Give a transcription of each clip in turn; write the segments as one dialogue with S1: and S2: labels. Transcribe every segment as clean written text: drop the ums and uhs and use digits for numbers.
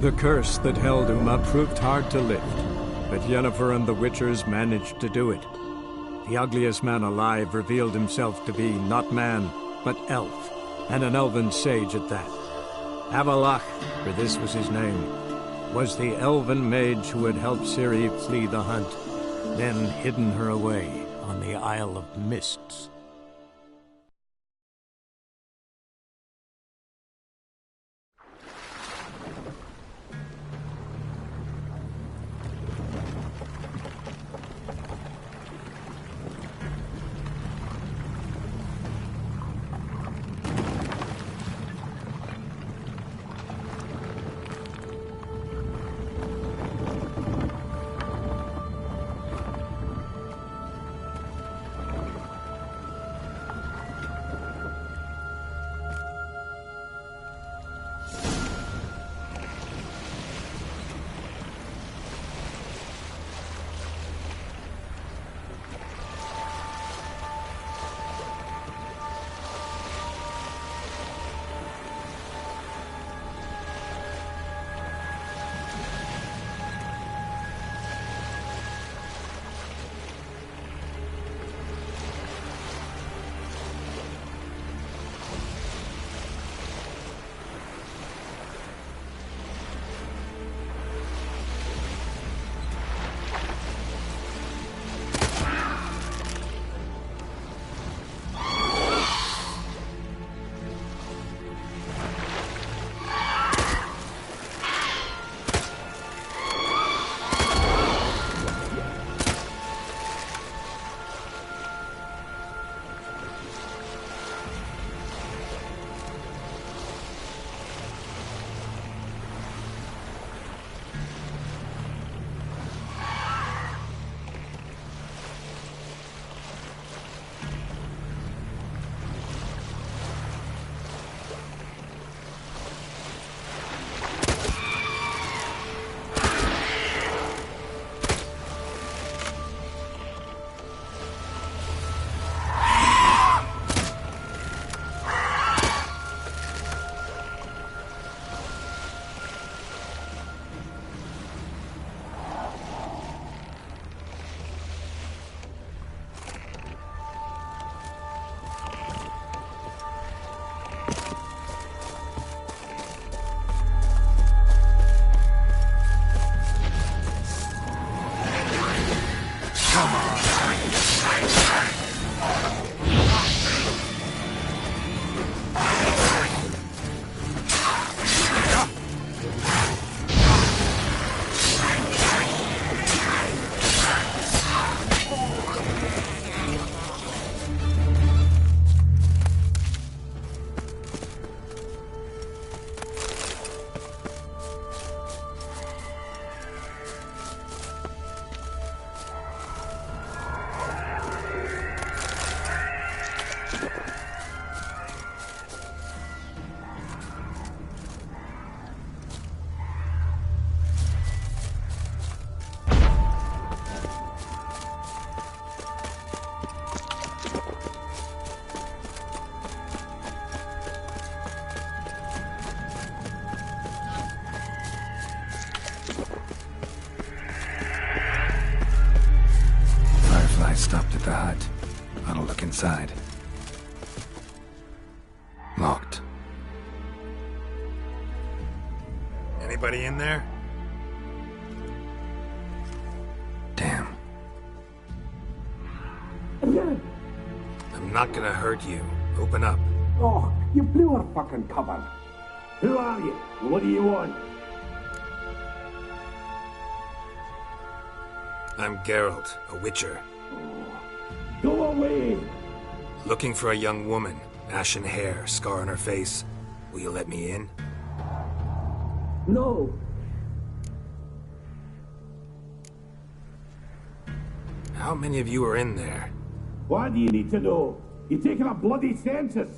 S1: The curse that held Uma proved hard to lift, but Yennefer and the Witchers managed to do it. The ugliest man alive revealed himself to be not man, but elf, and an elven sage at that. Avallac'h, for this was his name, was the elven mage who had helped Ciri flee the hunt, then hidden her away on the Isle of Mists.
S2: Stopped at the hut. I'll look inside. Locked.
S3: Anybody in there?
S2: Damn.
S3: I'm not gonna hurt you. Open up.
S4: Oh, you blew our fucking cover. Who are you? What do you want?
S3: I'm Geralt, a Witcher.
S4: Go away!
S3: Looking for a young woman. Ashen hair, scar on her face. Will you let me in?
S4: No.
S3: How many of you are in there?
S4: Why do you need to know? You taking a bloody census?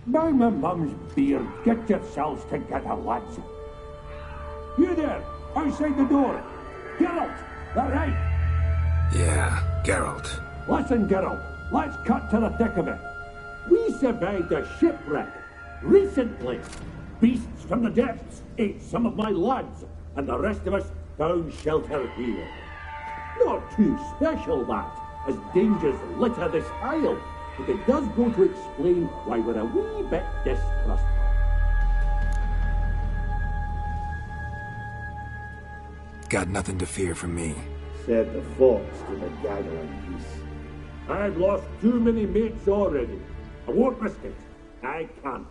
S4: By my mum's beard, get yourselves together, lads. You there, outside the door. Geralt, that right?
S3: Yeah, Geralt.
S4: Listen, Geralt, let's cut to the thick of it. We survived a shipwreck recently. beasts from the depths ate some of my lads, and the rest of us found shelter here. Not too special, that, as dangers litter this isle, but it does go to explain why we're a wee bit distrustful.
S3: Got nothing to fear from me.
S4: Said the fox to the gathering geese. I've lost too many mates already. I won't risk it. I can't.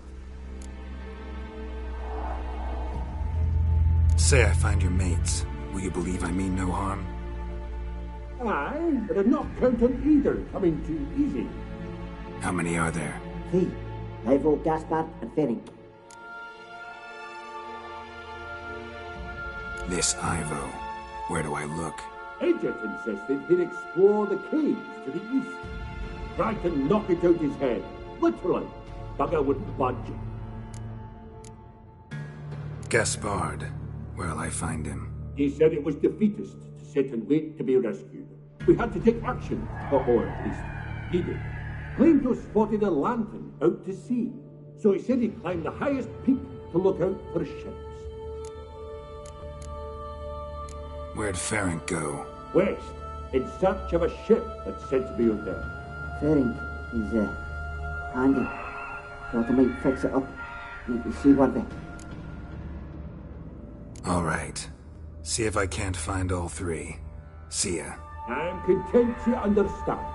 S3: Say I find your mates. Will you believe I mean no harm?
S4: Aye, but I'd not count on either coming too easy.
S3: How many are there?
S5: 3. Ivo, Gaspard, and Ferenc.
S3: This Ivo. Where do I look?
S4: Edget insisted he'd explore the caves to the east. Tried to knock it out his head. Literally. Bugger wouldn't budge.
S3: Gaspard. Where'll I find him?
S4: He said it was defeatist to sit and wait to be rescued. We had to take action, or at least he did. Claimed to have spotted a lantern out to sea, so he said he'd climb the highest peak to look out for ships.
S3: Where'd Ferenc go?
S4: West, in search of a ship that's said to be out there.
S5: Ferenc is, handy. Thought I might fix it up. Make you seaworthy.
S3: All right. See if I can't find all 3. See ya.
S4: I'm content to understand.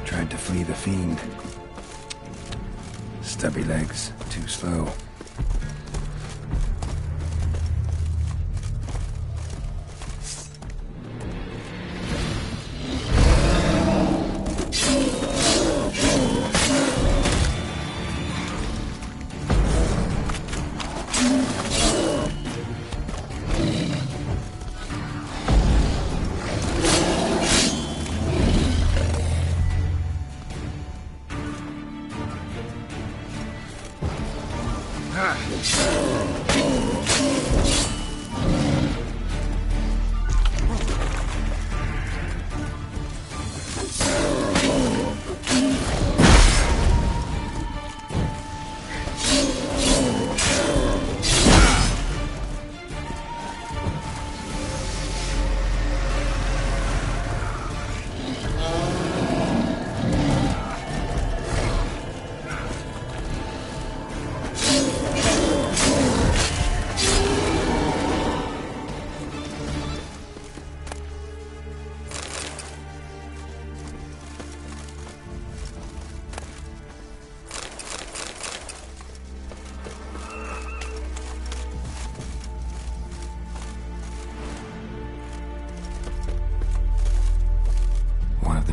S2: Tried to flee the fiend. Stubby legs, too slow.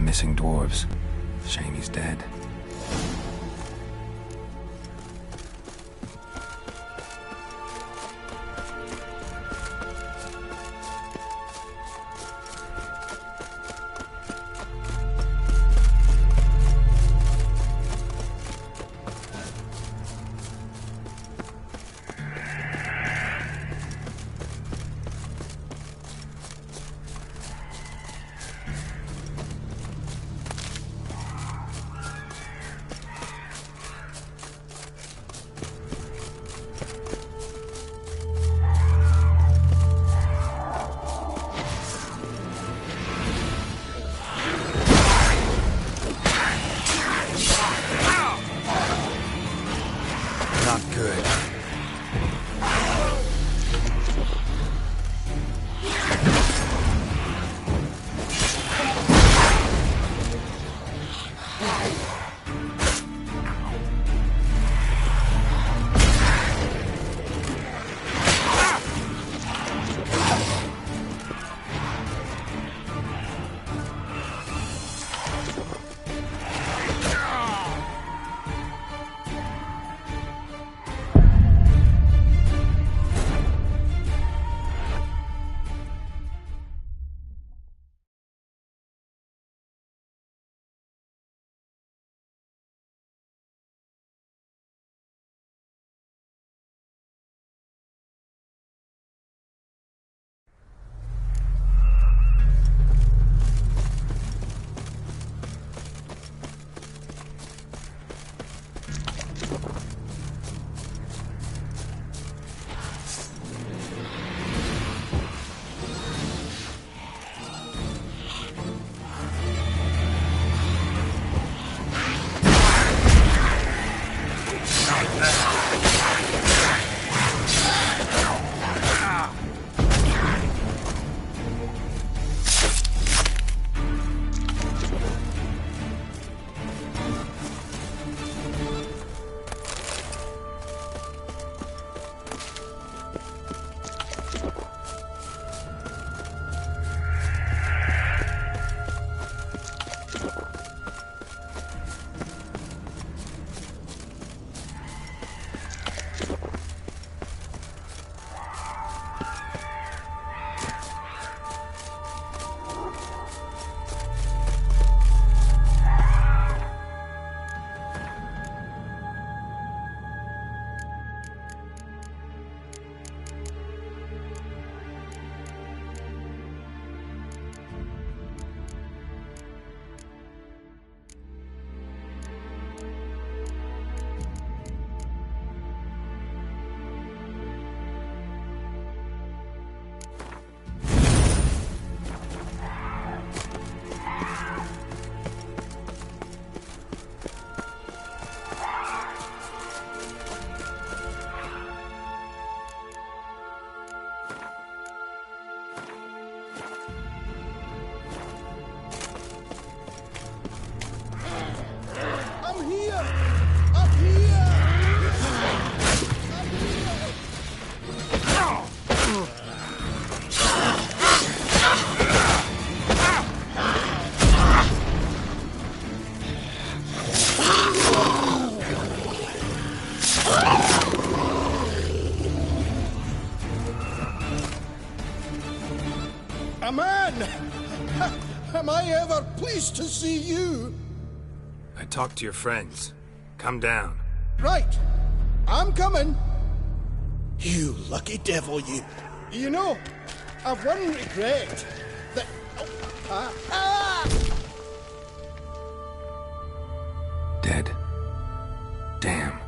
S2: Missing dwarves. Shame he's dead.
S3: Not good.
S6: man! Am I ever pleased to see you?
S3: I talked to your friends. Come down.
S6: Right. I'm coming. You lucky devil, you. You know, I've one regret. That...
S2: Dead. Damn.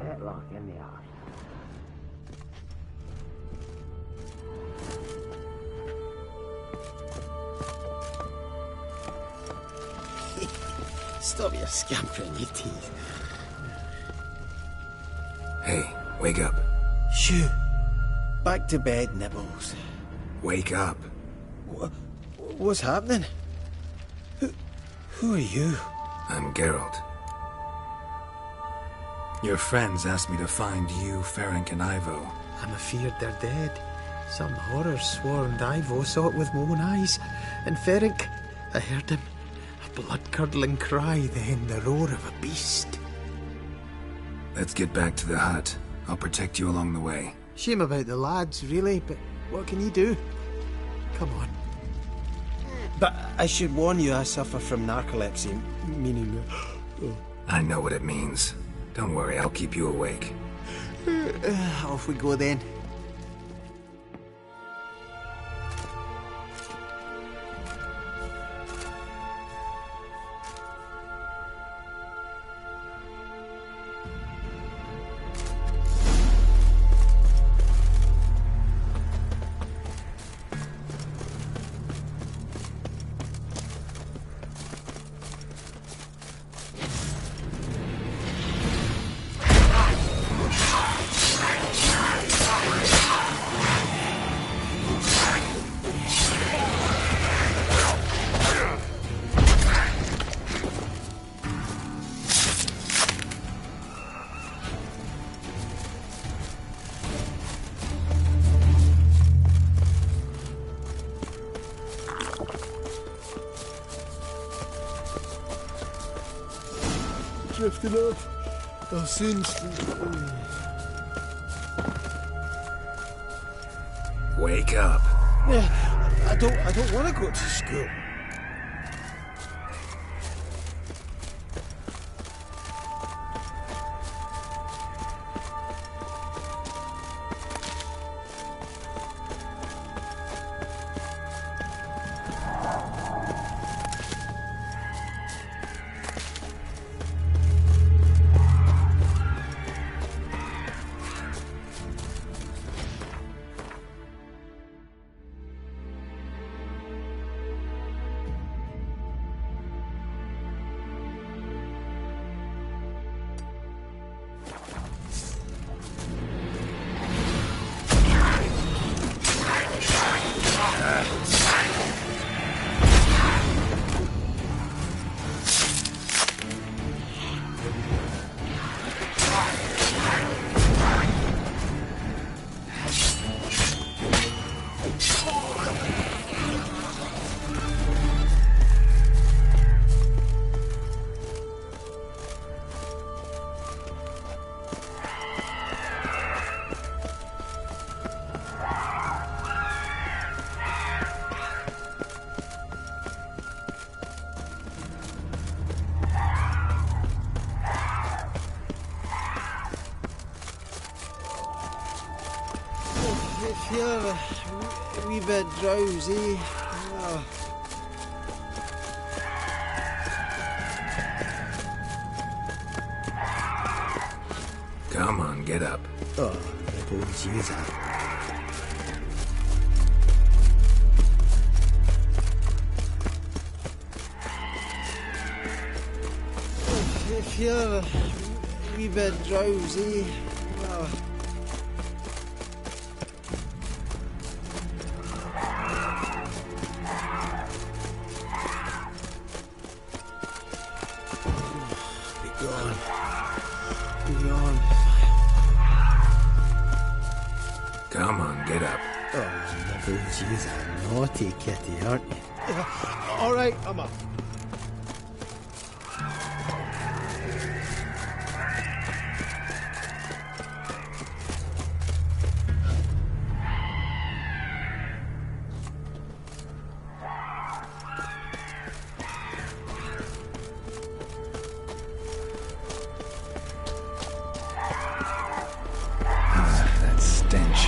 S7: Fetlock in the arse.
S6: Stop your scampering, you teeth.
S3: Hey, wake up.
S6: Shoo. Back to bed, Nibbles.
S3: Wake up.
S6: What's happening? Who are you?
S3: I'm Geralt. Your friends asked me to find you, Ferenc, and Ivo.
S6: I'm afeard they're dead. Some horror swarmed Ivo, saw it with my own eyes. And Ferenc, I heard him. A blood-curdling cry, then the roar of a beast.
S3: Let's get back to the hut. I'll protect you along the way.
S6: Shame about the lads, really, but what can you do? Come on. But I should warn you, I suffer from narcolepsy, meaning...
S3: I know what it means. Don't worry, I'll keep you awake.
S6: Off we go then. Drifting off. I'll soon
S3: Wake up.
S6: Yeah, I don't want to go to school. if you're a wee bit drowsy,
S3: Come on, get up.
S6: oh, nibbles you that. If you're a wee bit drowsy, be gone. Be gone.
S3: Come on, get up.
S6: Oh, Nibbles, you're a naughty kitty, aren't you? All right, I'm up.
S2: That stench.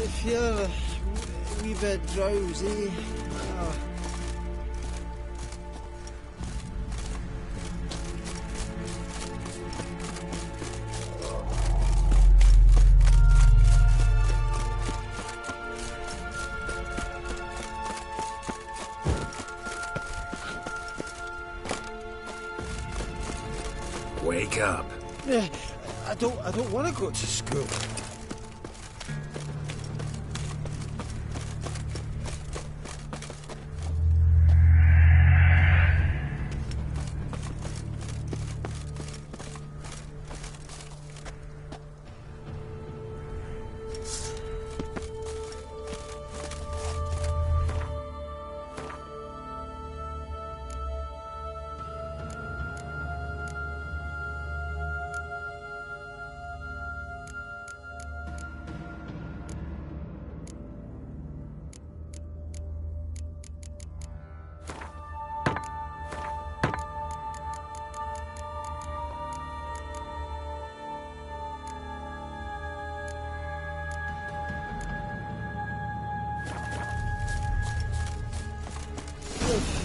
S6: If you're a wee bit drowsy,
S3: Wake up.
S6: I don't want to go to school.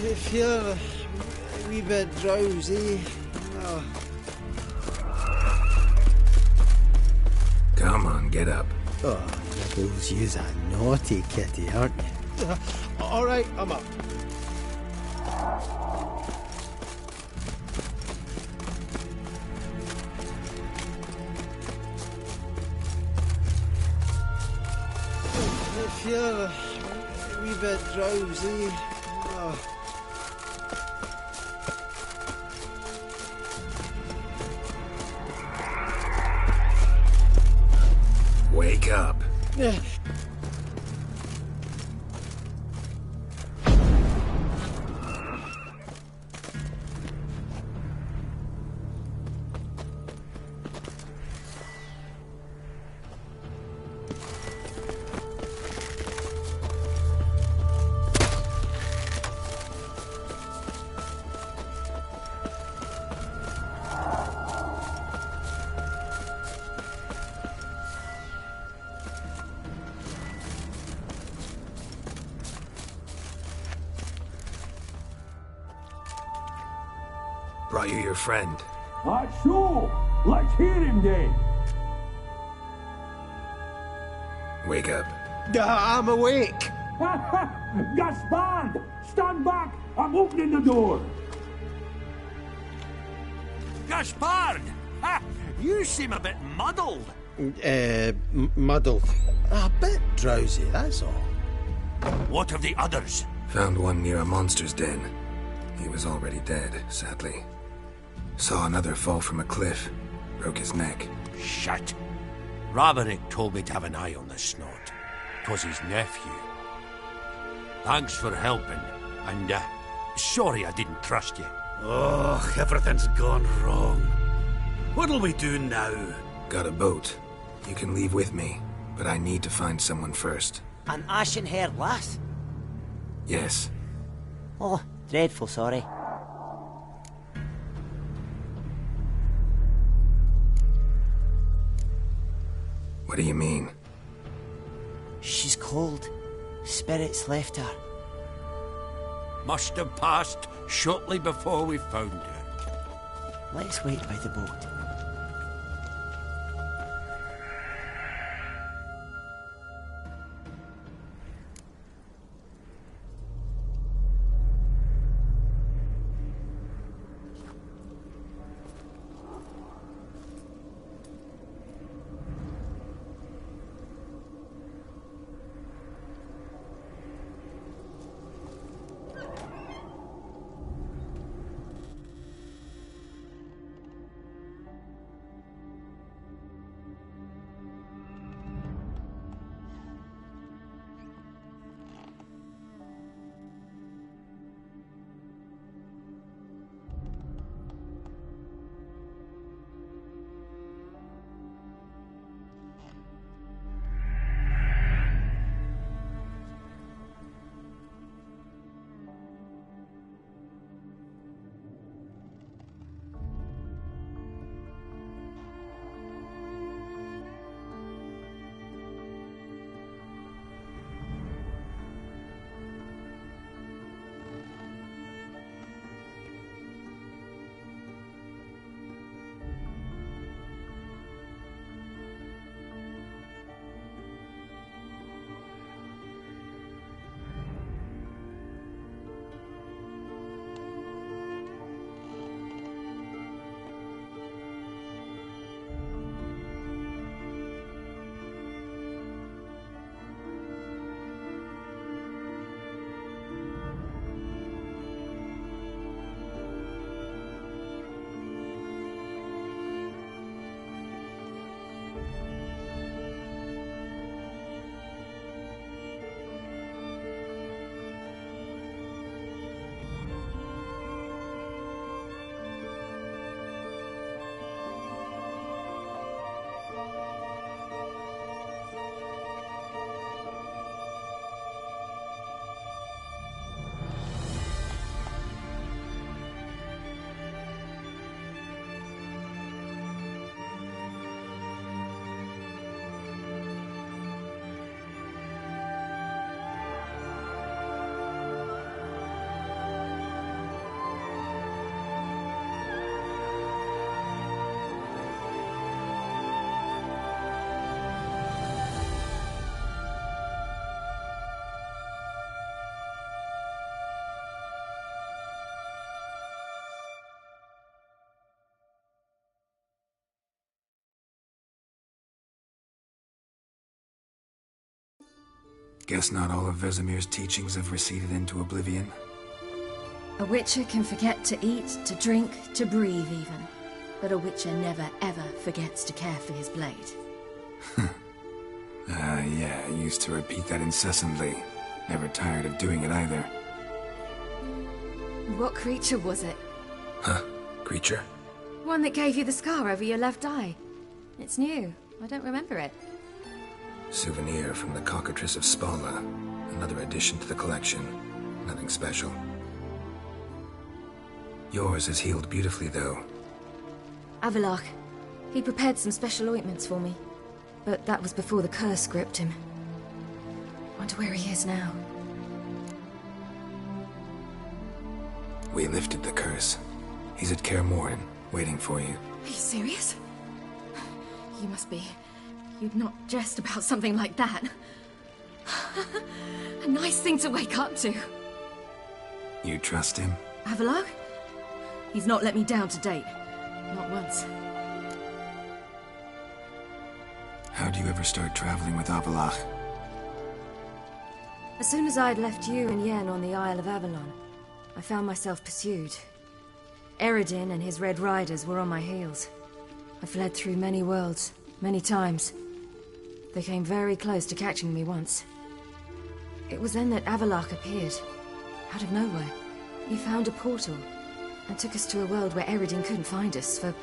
S6: If you're a wee bit drowsy,
S3: Come on, get up.
S6: oh, Nibbles, you're a naughty kitty, aren't you? All right, I'm up. If you're a wee bit drowsy,
S3: Wake up. Brought you your friend.
S4: That's so. Let's hear him then.
S3: Wake up.
S6: I'm awake.
S4: Gaspard! Stand back! I'm opening the door!
S7: Gaspard! Ha! You seem a bit muddled.
S6: Muddled. A bit drowsy, that's all.
S7: What of the others?
S3: Found one near a monster's den. He was already dead, sadly. Saw another fall from a cliff. Broke his neck.
S7: Shit. Raverick told me to have an eye on the snot. 'Twas his nephew. Thanks for helping, and sorry I didn't trust you.
S8: Oh, everything's gone wrong. What'll we do now?
S3: Got a boat. You can leave with me, but I need to find someone first.
S9: An ashen-haired lass?
S3: Yes.
S9: Oh, dreadful sorry.
S3: What do you mean?
S9: She's cold. Spirits left her.
S7: Must have passed shortly before we found her.
S9: Let's wait by the boat.
S3: Guess not all of Vesemir's teachings have receded into oblivion.
S10: A witcher can forget to eat, to drink, to breathe even. But a witcher never ever forgets to care for his blade.
S3: Yeah, I used to repeat that incessantly. Never tired of doing it either.
S10: What creature was it?
S3: Huh? Creature?
S10: One that gave you the scar over your left eye. It's new. I don't remember it.
S3: Souvenir from the Cockatrice of Spala. Another addition to the collection. Nothing special. Yours is healed beautifully, though.
S10: Avallac'h. He prepared some special ointments for me. But that was before the curse gripped him. Wonder where he is now.
S3: We lifted the curse. He's at Kaer Morhen, waiting for you.
S10: Are you serious? You must be. You'd not jest about something like that. A nice thing to wake up to.
S3: You trust him?
S10: Avallac'h? He's not let me down to date. Not once.
S3: How'd you ever start traveling with Avallac'h?
S10: As soon as I'd left you and Yen on the Isle of Avalon, I found myself pursued. Eredin and his Red Riders were on my heels. I fled through many worlds, many times. They came very close to catching me once. It was then that Avallac'h appeared, out of nowhere. He found a portal, and took us to a world where Eredin couldn't find us for,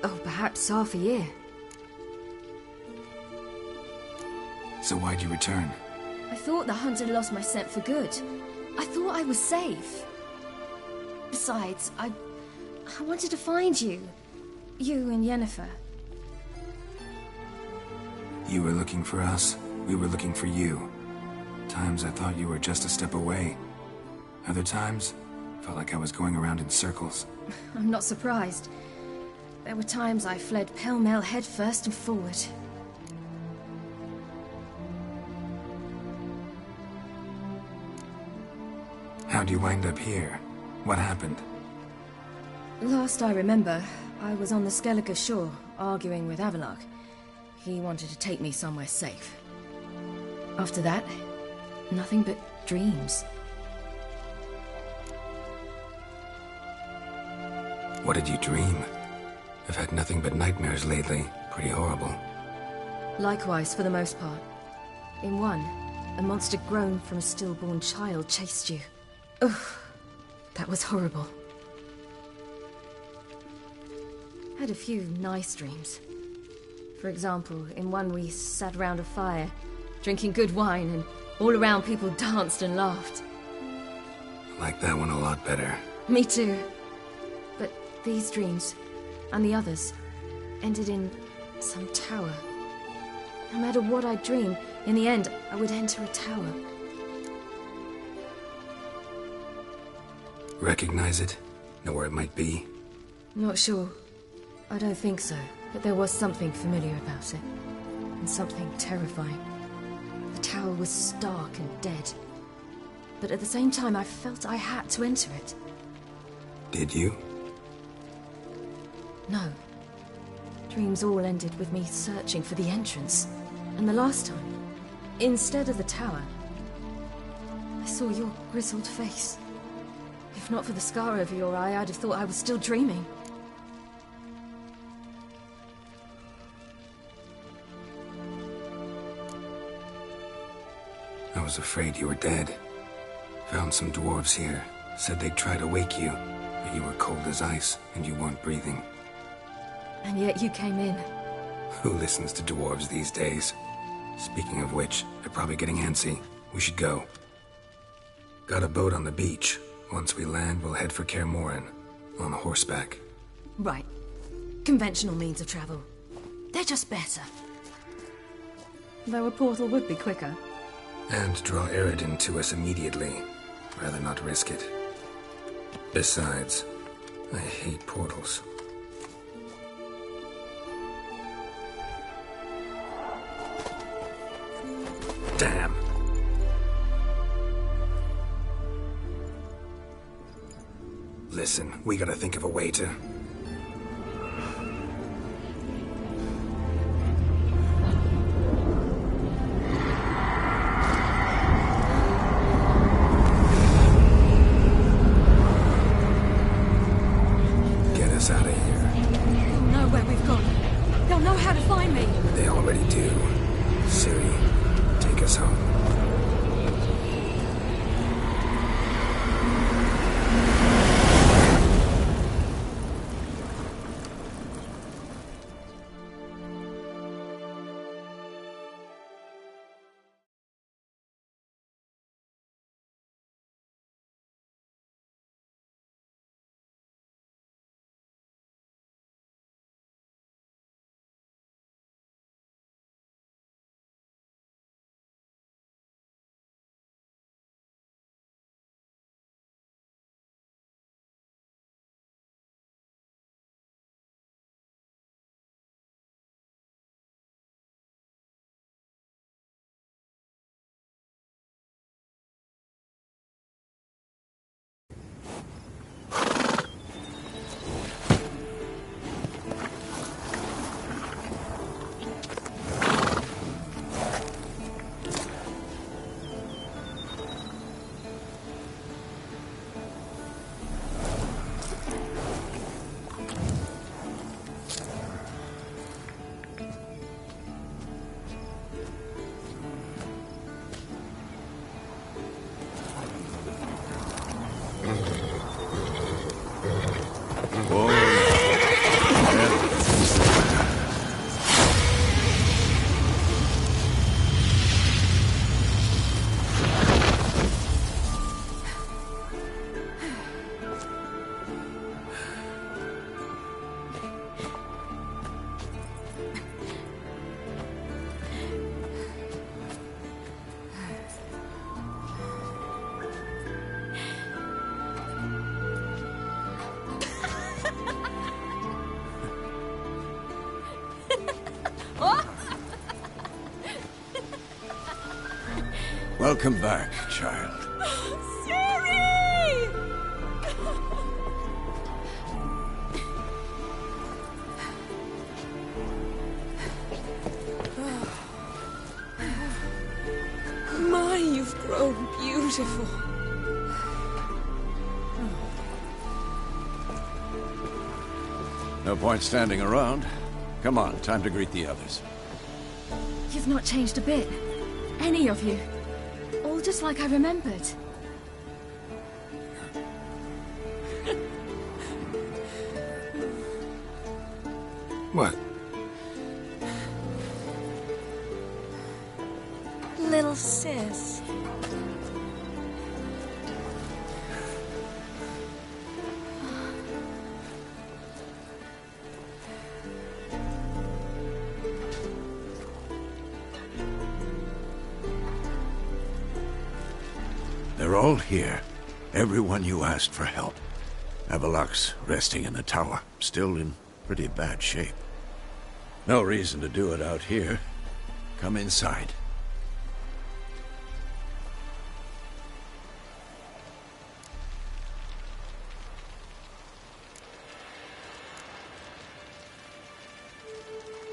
S10: perhaps half a year.
S3: So why'd you return?
S10: I thought the hunt had lost my scent for good. I thought I was safe. Besides, I wanted to find you. You and Yennefer.
S3: You were looking for us. We were looking for you. Times I thought you were just a step away. Other times, felt like I was going around in circles.
S10: I'm not surprised. There were times I fled pell-mell headfirst and forward.
S3: How'd you wind up here? What happened?
S10: Last I remember, I was on the Skellige shore, arguing with Avallac'h. He wanted to take me somewhere safe. After that, nothing but dreams.
S3: What did you dream? I've had nothing but nightmares lately. Pretty horrible.
S10: Likewise, for the most part. In one, a monster grown from a stillborn child chased you. Ugh, that was horrible. Had a few nice dreams. For example, in one we sat around a fire, drinking good wine, and all around people danced and laughed.
S3: I like that one a lot better.
S10: Me too. But these dreams, and the others, ended in some tower. No matter what I dreamed, in the end, I would enter a tower.
S3: Recognize it? Know where it might be?
S10: Not sure. I don't think so. But there was something familiar about it. And something terrifying. The tower was stark and dead. But at the same time, I felt I had to enter it.
S3: Did you?
S10: No. Dreams all ended with me searching for the entrance. And the last time, instead of the tower, I saw your grizzled face. If not for the scar over your eye, I'd have thought I was still dreaming.
S3: I was afraid you were dead. Found some dwarves here. Said they'd try to wake you, but you were cold as ice and you weren't breathing.
S10: And yet you came in.
S3: Who listens to dwarves these days? Speaking of which, they're probably getting antsy. We should go. Got a boat on the beach. Once we land, we'll head for Kaer Morhen. On horseback.
S10: Right. Conventional means of travel. They're just better. Though a portal would be quicker.
S3: And draw Eredin to us immediately. Rather not risk it. Besides, I hate portals. Damn. Listen, we gotta think of a way to... Get us out of here.
S10: They'll know where we've gone. They'll know how to find me.
S3: They already do. Ciri, take us home.
S2: Welcome back, child.
S11: Ciri! My, you've grown beautiful.
S2: No point standing around. Come on, time to greet the others.
S10: You've not changed a bit. Any of you. All just like I remembered.
S3: What?
S11: Little sis.
S2: They're all here. Everyone you asked for help. Avallac'h's resting in the tower, still in pretty bad shape. No reason to do it out here. Come inside.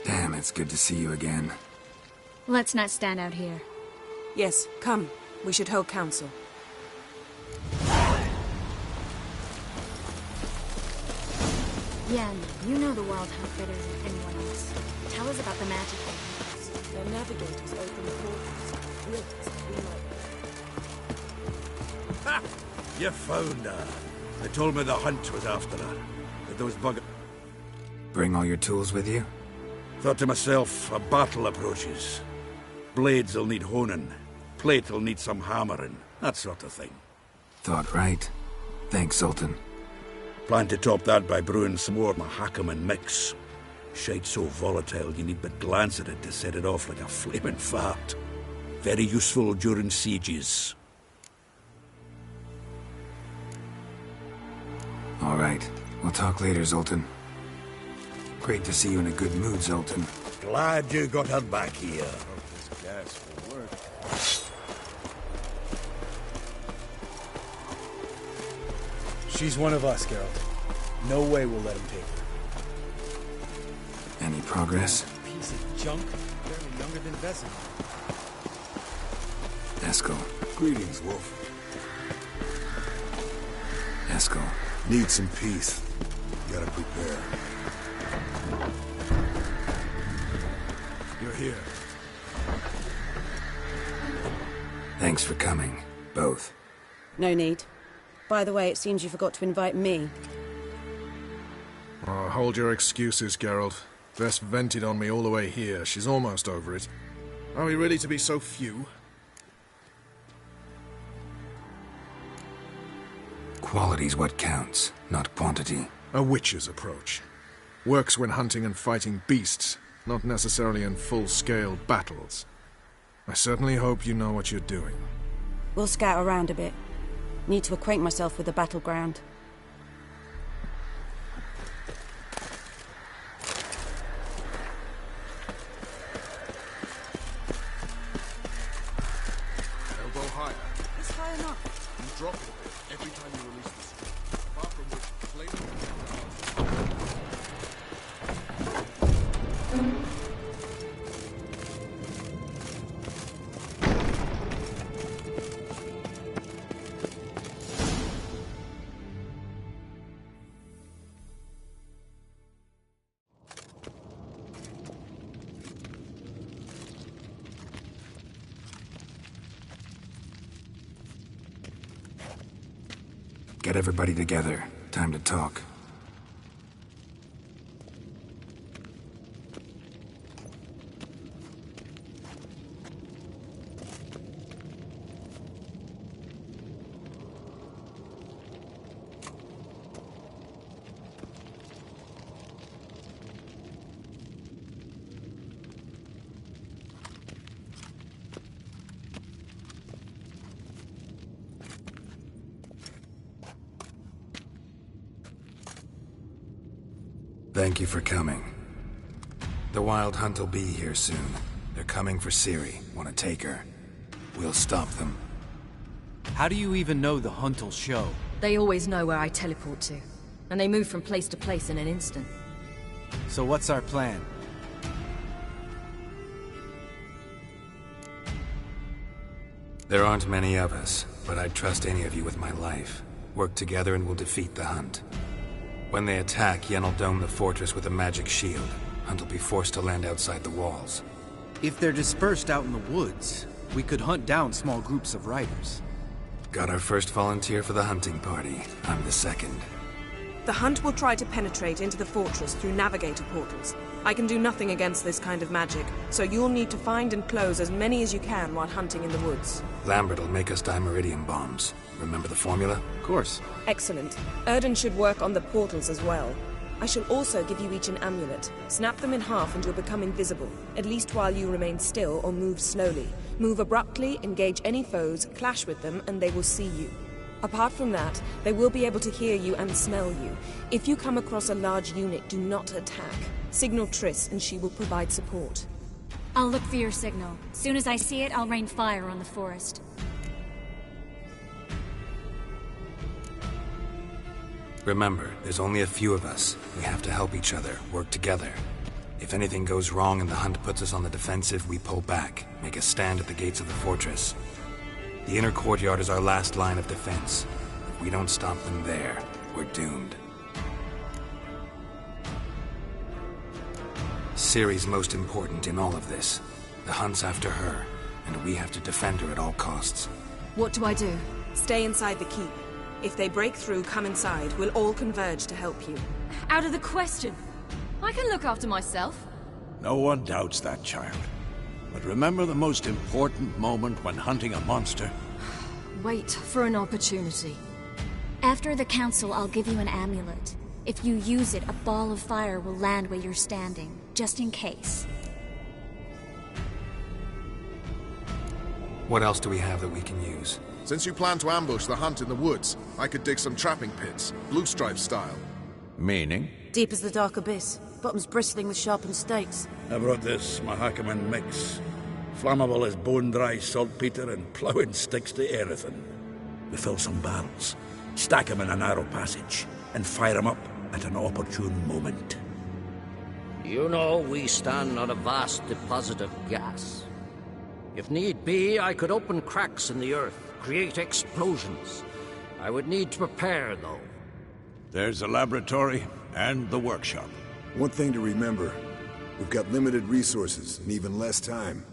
S3: Damn, it's good to see you again.
S12: Let's not stand out here.
S11: Yes, come. We should hold council.
S12: Yen, you know the Wild Hunt better than anyone else. Tell us about the magic they use.
S11: Their navigators open portals. Built us to be like...
S8: Ha! You found her. They told me the hunt was after her. That those bug...
S3: Bring all your tools with you?
S8: Thought to myself, a battle approaches. Blades will need honing. Plate will need some hammering. That sort of thing.
S3: Thought right. Thanks, Zoltan.
S8: Plan to top that by brewing some more Mahakaman mix. Shite so volatile you need but glance at it to set it off like a flaming fart. Very useful during sieges.
S3: All right. We'll talk later, Zoltan. Great to see you in a good mood, Zoltan.
S8: Glad you got her back here.
S2: This gas will work.
S13: She's one of us, Geralt. No way we'll let him take her.
S3: Any progress?
S13: Piece of junk, barely younger than Vesemir.
S3: Eskel.
S14: Greetings, Wolf.
S3: Eskel.
S14: Need some peace. Gotta prepare. You're here.
S3: Thanks for coming, both.
S11: No need. By the way, it seems you forgot to invite me.
S15: Oh, hold your excuses, Geralt. Vess vented on me all the way here. She's almost over it. Are we really to be so few?
S3: Quality's what counts, not quantity.
S15: A witch's approach. Works when hunting and fighting beasts, not necessarily in full-scale battles. I certainly hope you know what you're doing.
S11: We'll scout around a bit. Need to acquaint myself with the battleground.
S15: Elbow higher.
S11: It's high enough.
S15: You drop it a bit every time you release the string. Far from which flaming...
S3: Get everybody together. Time to talk. Thank you for coming. The Wild Hunt will be here soon. They're coming for Ciri. Want to take her? we'll stop them.
S16: How do you even know the hunt will show?
S10: They always know where I teleport to, and they move from place to place in an instant.
S16: So what's our plan?
S3: There aren't many of us, but I'd trust any of you with my life. Work together and we'll defeat the Hunt. When they attack, Yen will dome the fortress with a magic shield. Hunt will be forced to land outside the walls.
S16: If they're dispersed out in the woods, we could hunt down small groups of riders.
S3: Got our first volunteer for the hunting party. I'm the second.
S17: The Hunt will try to penetrate into the fortress through navigator portals. I can do nothing against this kind of magic, so you'll need to find and close as many as you can while hunting in the woods.
S3: Lambert will make us dimeridium bombs. Remember the formula?
S16: Of course.
S17: Excellent. Erden should work on the portals as well. I shall also give you each an amulet. Snap them in half and you'll become invisible, at least while you remain still or move slowly. Move abruptly, engage any foes, clash with them, and they will see you. Apart from that, they will be able to hear you and smell you. If you come across a large unit, do not attack. Signal Triss and she will provide support.
S12: I'll look for your signal. Soon as I see it, I'll rain fire on the forest.
S3: Remember, there's only a few of us. We have to help each other, work together. If anything goes wrong and the Hunt puts us on the defensive, we pull back, make a stand at the gates of the fortress. The inner courtyard is our last line of defense. If we don't stop them there, we're doomed. Ciri's most important in all of this. The Hunt's after her, and we have to defend her at all costs.
S10: What do I do?
S17: Stay inside the keep. If they break through, come inside. We'll all converge to help you.
S10: Out of the question. I can look after myself.
S2: No one doubts that, child. But remember the most important moment when hunting a monster?
S10: Wait for an opportunity.
S12: After the council, I'll give you an amulet. If you use it, a ball of fire will land where you're standing, just in case.
S3: What else do we have that we can use?
S15: Since you plan to ambush the Hunt in the woods, I could dig some trapping pits, Blue Stripe style.
S2: Meaning?
S11: Deep as the dark abyss, bottoms bristling with sharpened stakes.
S8: I brought this Mahakaman mix. Flammable as bone-dry saltpeter and ploughing sticks to everything. We fill some barrels, stack them in a narrow passage, and fire them up at an opportune moment.
S18: You know, we stand on a vast deposit of gas. If need be, I could open cracks in the earth, create explosions. I would need to prepare, though.
S2: There's a laboratory and the workshop.
S14: One thing to remember, we've got limited resources and even less time.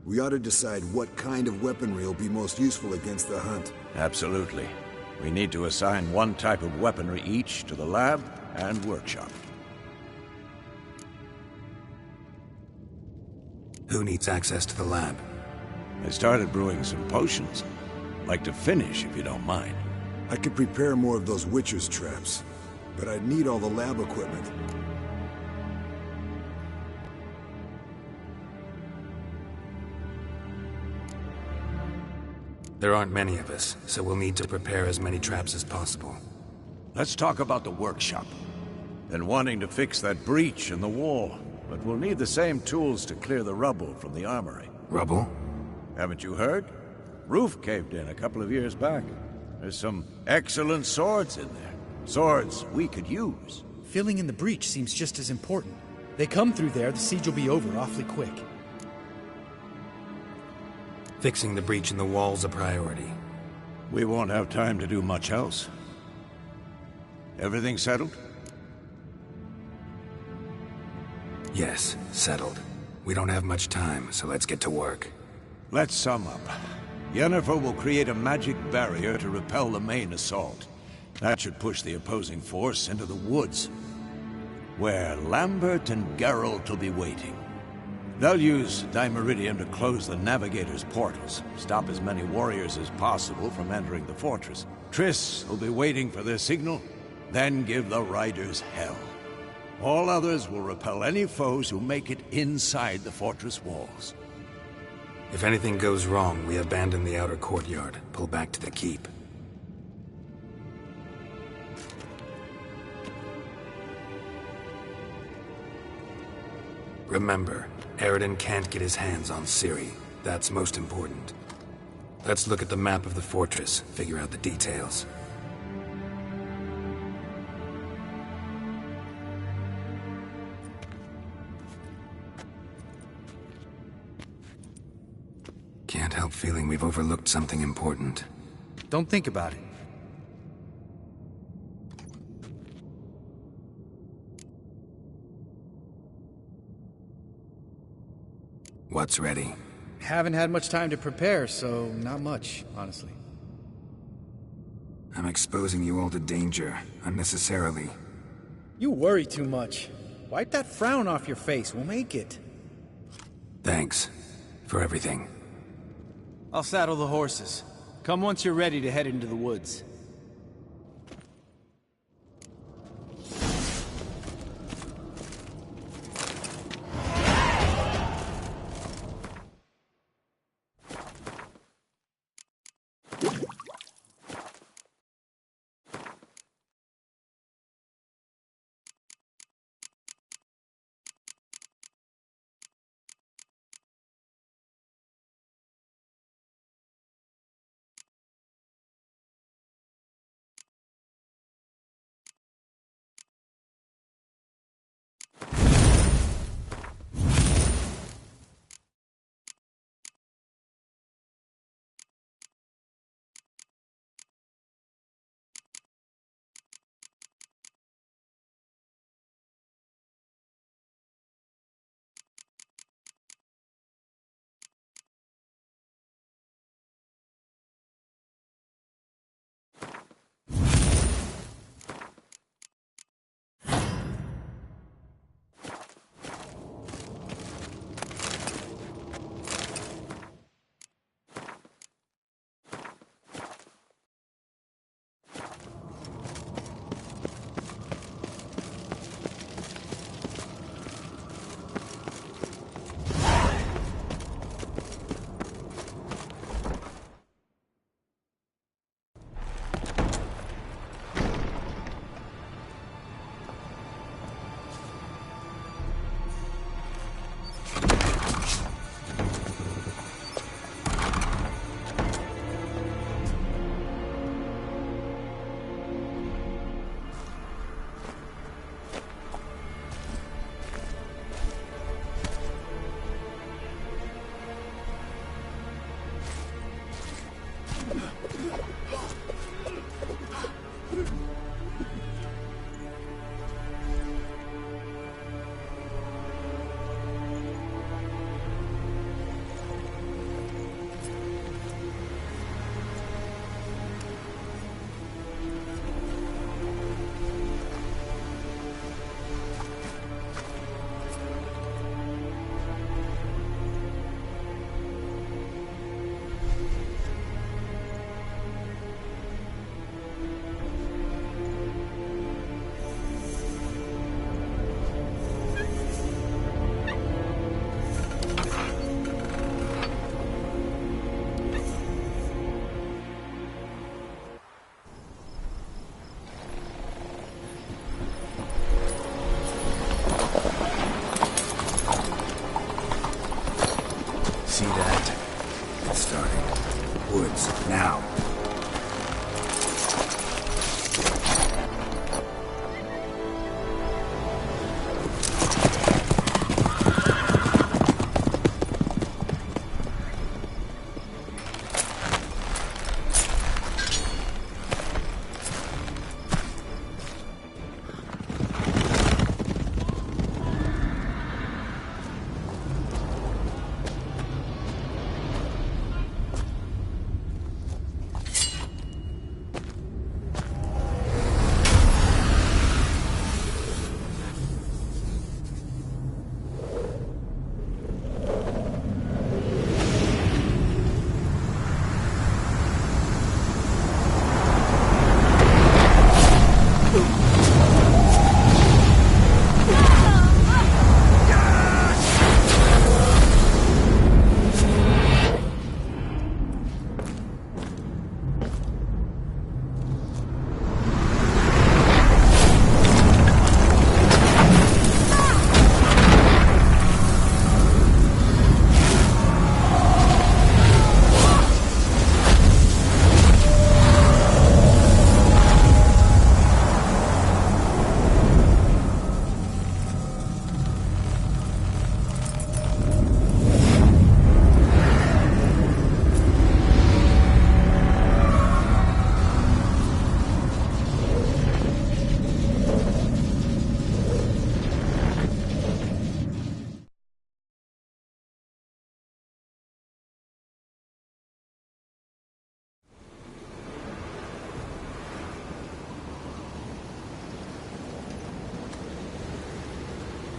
S14: We ought to decide what kind of weaponry will be most useful against the Hunt.
S2: Absolutely. We need to assign one type of weaponry each to the lab and workshop.
S3: Who needs access to the lab?
S2: I started brewing some potions. Like to finish, if you don't mind.
S14: I could prepare more of those Witcher's traps, but I'd need all the lab equipment.
S3: There aren't many of us, so we'll need to prepare as many traps as possible.
S2: Let's talk about the workshop. Been wanting to fix that breach in the wall, but we'll need the same tools to clear the rubble from the armory.
S3: Rubble?
S2: Haven't you heard? Roof caved in a couple of years back. There's some excellent swords in there. Swords we could use.
S13: Filling in the breach seems just as important. They come through there, the siege will be over awfully quick.
S3: Fixing the breach in the wall's a priority.
S2: We won't have time to do much else. Everything settled?
S3: Yes, settled. We don't have much time, so let's get to work.
S2: Let's sum up. Yennefer will create a magic barrier to repel the main assault. That should push the opposing force into the woods, where Lambert and Geralt will be waiting. They'll use Dimeridium to close the Navigator's portals, stop as many warriors as possible from entering the fortress. Triss will be waiting for their signal, then give the riders hell. All others will repel any foes who make it inside the fortress walls.
S3: If anything goes wrong, we abandon the outer courtyard, pull back to the keep. Remember, Eredin can't get his hands on Ciri. That's most important. Let's look at the map of the fortress, figure out the details. Can't help feeling we've overlooked something important.
S16: Don't think about it.
S3: What's ready?
S16: Haven't had much time to prepare, so not much, honestly.
S3: I'm exposing you all to danger, unnecessarily.
S16: You worry too much. Wipe that frown off your face, we'll make it.
S3: Thanks. For everything.
S16: I'll saddle the horses. Come once you're ready to head into the woods.
S3: See that? It's starting. Woods, now.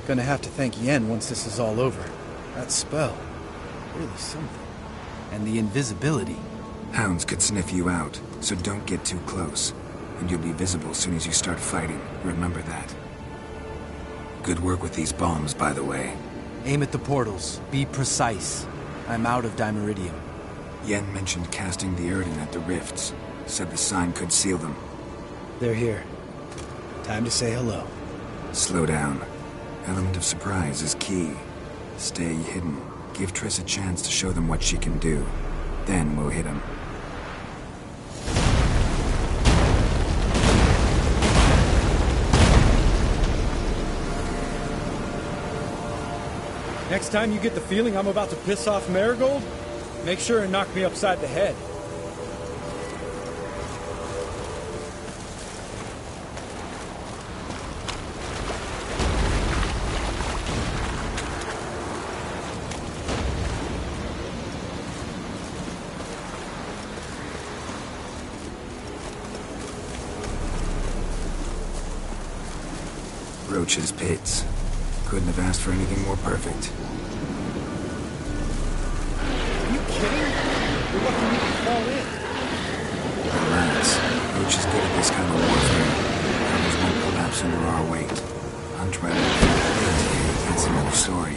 S16: Gonna have to thank Yen once this is all over. That spell, really something. And the invisibility.
S3: Hounds could sniff you out, so don't get too close. And you'll be visible as soon as you start fighting. Remember that. Good work with these bombs, by the way.
S16: Aim at the portals. Be precise. I'm out of Dimeridium.
S3: Yen mentioned casting the Erden at the rifts. Said the sign could seal them.
S16: They're here. Time to say hello.
S3: Slow down. Element of surprise is key. Stay hidden. Give Triss a chance to show them what she can do. Then we'll hit them.
S13: Next time you get the feeling I'm about to piss off Marigold, make sure and knock me upside the head.
S3: Roach's pits. Couldn't have asked for anything more perfect.
S13: Are you kidding? You're lucky we can fall in.
S3: Relax. Roach is good at this kind of warfare. Others won't collapse under our weight. Hunt right up. That's another story.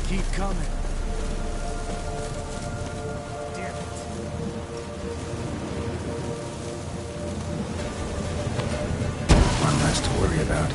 S13: Keep coming.
S3: Damn it. One less to worry about.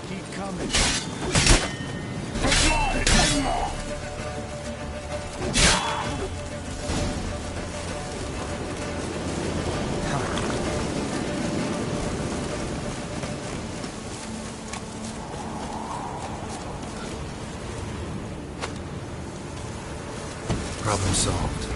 S13: Keep coming.
S3: Problem solved.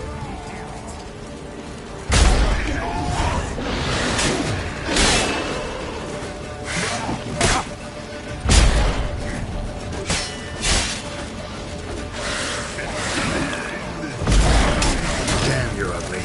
S3: Damn, you're ugly.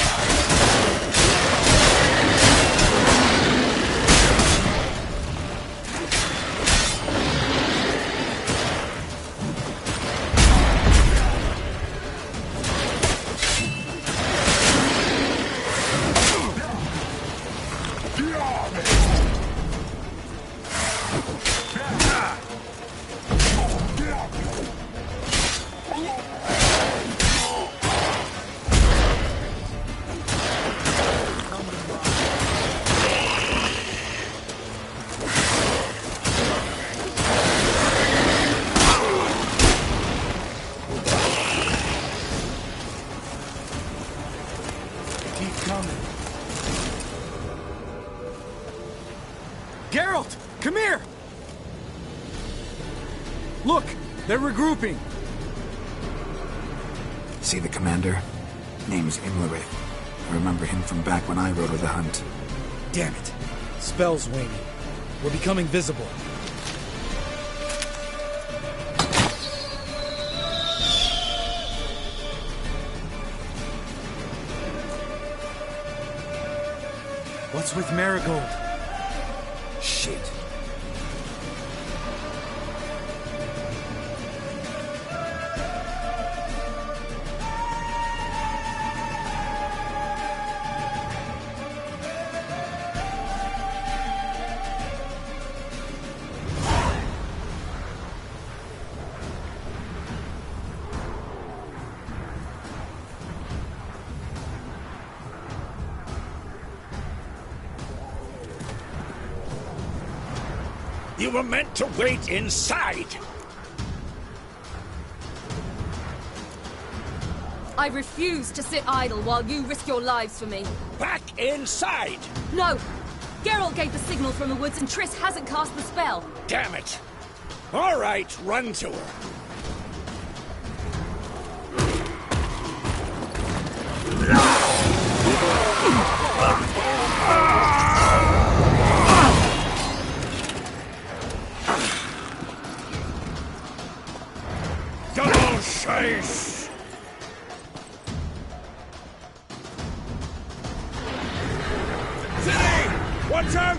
S13: coming. Geralt, come here! Look, they're regrouping.
S3: See the commander? Name's Imlerith. I remember him from back when I rode with the hunt.
S13: Damn it. Spell's waning. We're becoming visible. What's with Marigold?
S3: Shit.
S8: You were meant to wait inside!
S10: I refuse to sit idle while you risk your lives for me.
S8: Back inside!
S10: No! Geralt gave the signal from the woods and Triss hasn't cast the spell.
S8: Damn it! All right, run to her. Double chase! City! Watch out!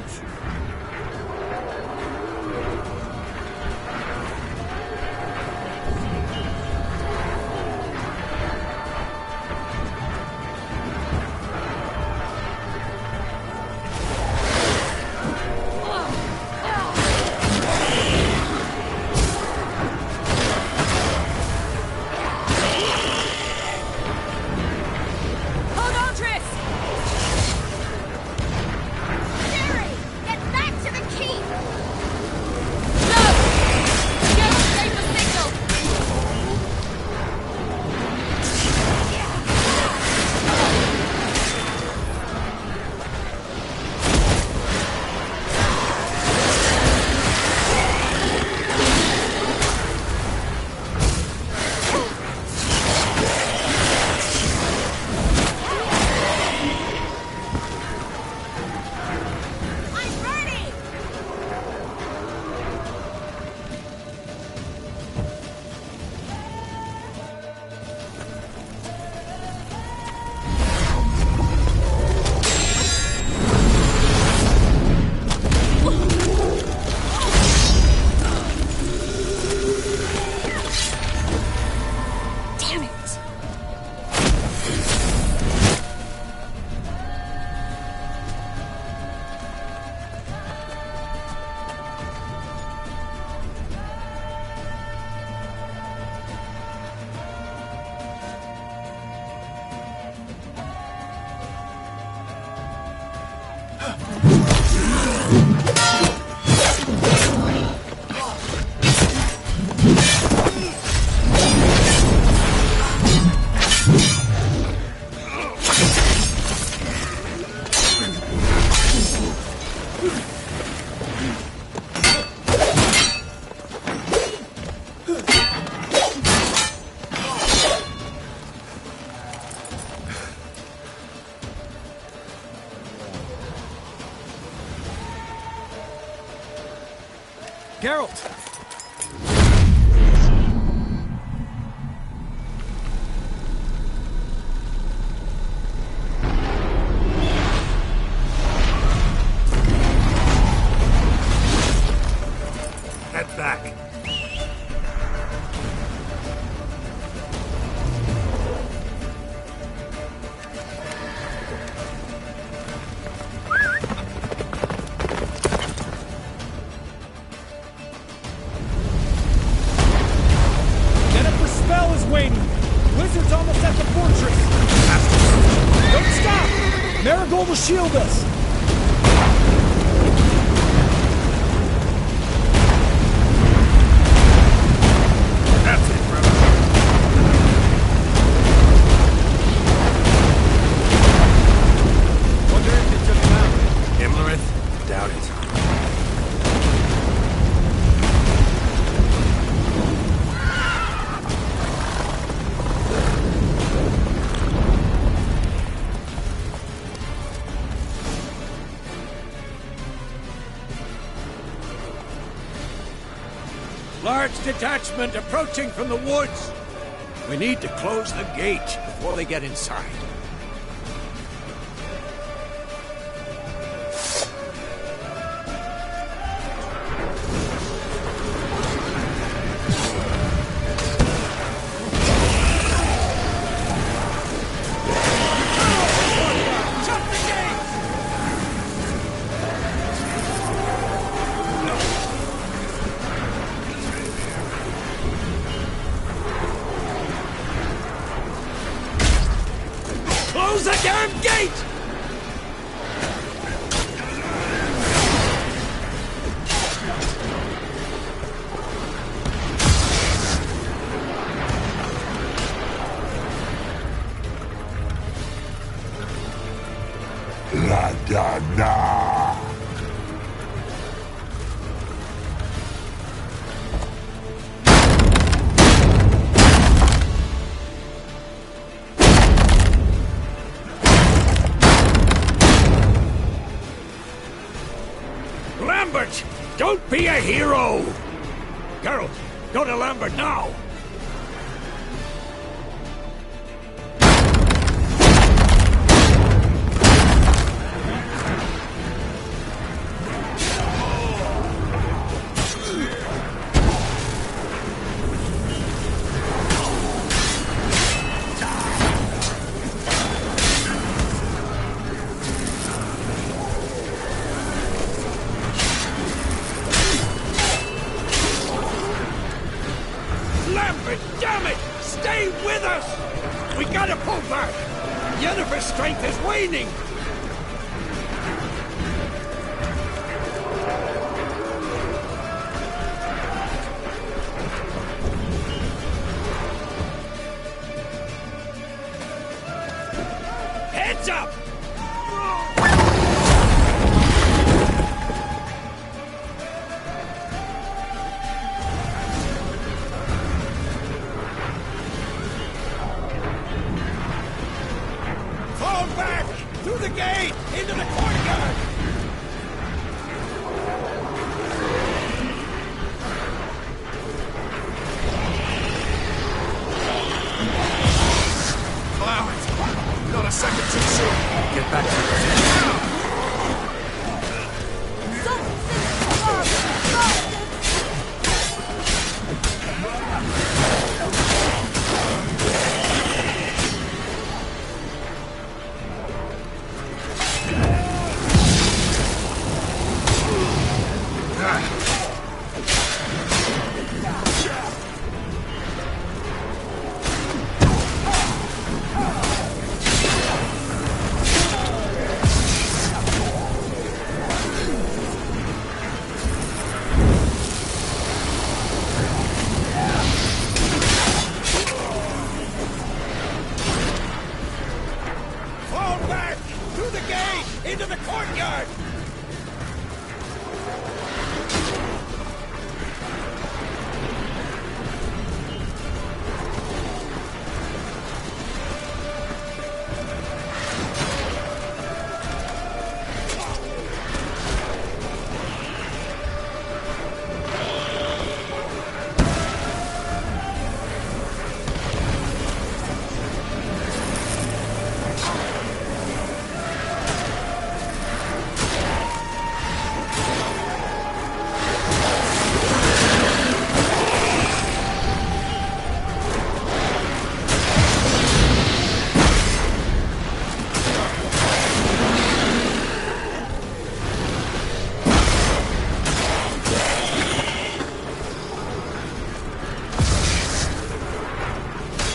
S13: Geralt!
S8: Head back.
S13: Wizard's almost at the fortress! Don't stop! Marigold will shield us!
S8: That's it, brother.
S2: large detachment approaching from the woods. We need to close the gate before they get inside.
S18: Close the damn gate!
S19: La da da.
S2: Lambert! Don't be a hero! Geralt, go to Lambert now! Lambert, damn it! Stay with us! We gotta pull back! Yennefer's strength is waning! Heads up! Fall back! Through the gate! Into the courtyard!
S15: Allow it! Not a second too soon!
S16: Get back to your position.
S2: Fall back! Through the gate! Into the courtyard!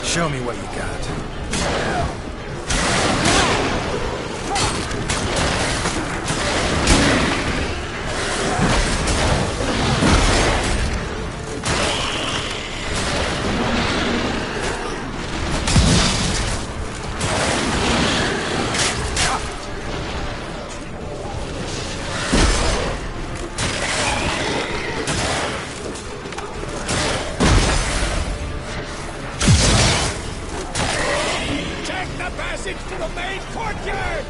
S16: Show me what you got.
S2: Check the passage to the main courtyard!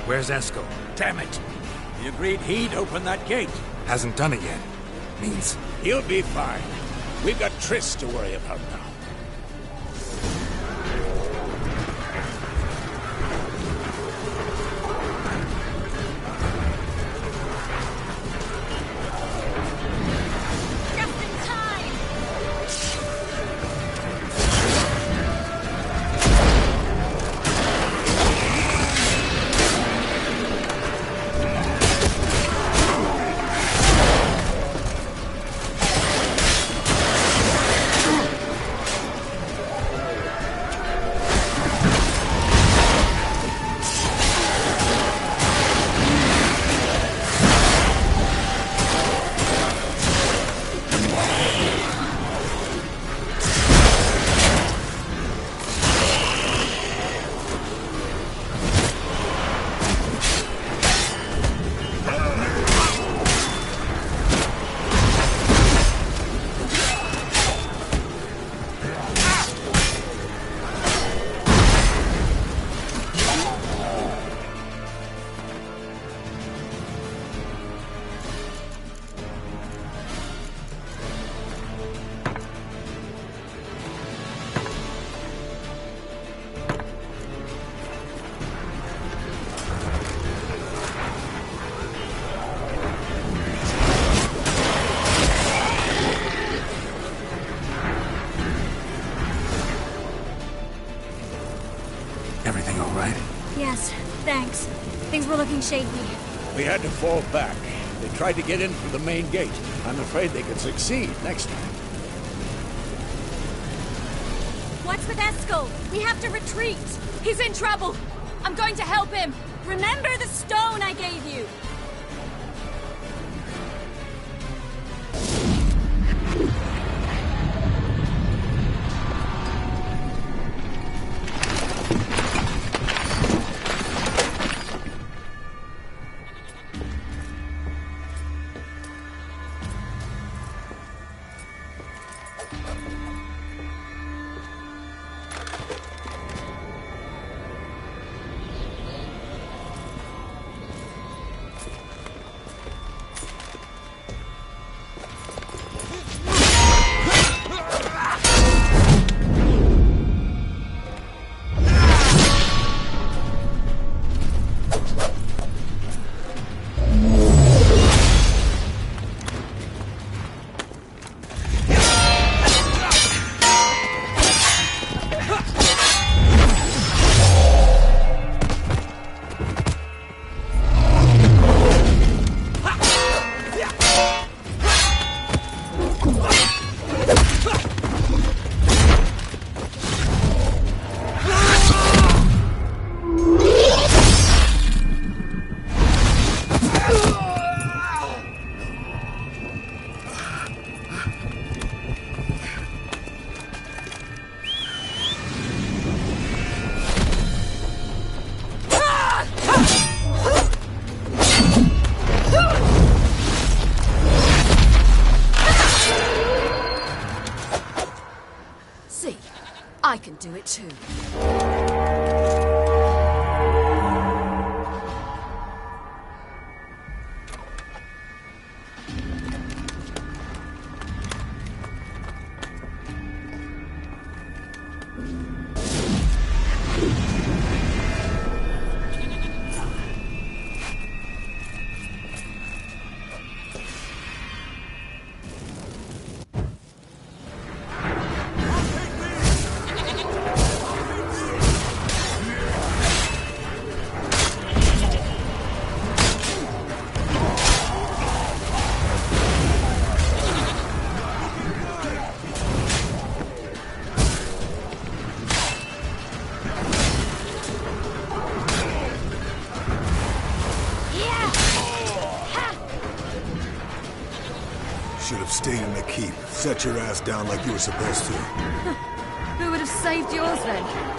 S3: Where's Eskel?
S8: Damn it! He agreed he'd open that gate.
S3: Hasn't done it yet. Means...
S8: He'll be fine. We've got Triss to worry about now.
S3: Everything all right?
S12: Yes, thanks. Things were looking shaky.
S8: We had to fall back. They tried to get in through the main gate. I'm afraid they could succeed next time.
S12: What's with Eskel? We have to retreat. He's in trouble. I'm going to help him. Remember the stone I gave you.
S10: I can do it too.
S14: Should have stayed in the keep. Set your ass down like you were supposed to.
S10: Who would have saved yours then?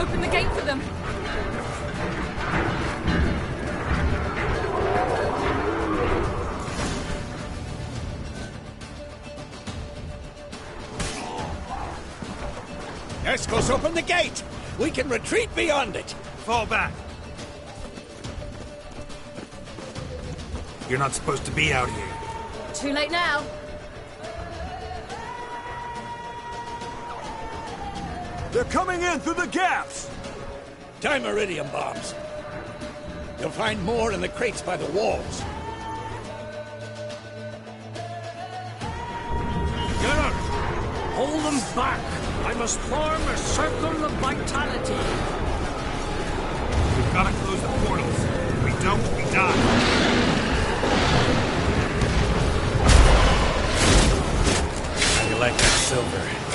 S20: open the gate for them.
S8: Escos, open the gate! We can retreat beyond it!
S13: Fall back. You're not supposed to be out here.
S20: Too late now.
S13: They're coming in through the gaps!
S8: Time iridium bombs. You'll find more in the crates by the walls.
S18: Geralt, hold them back. I must form a circle of vitality.
S13: We've got to close the portals. If we don't, we die. How you like that silver?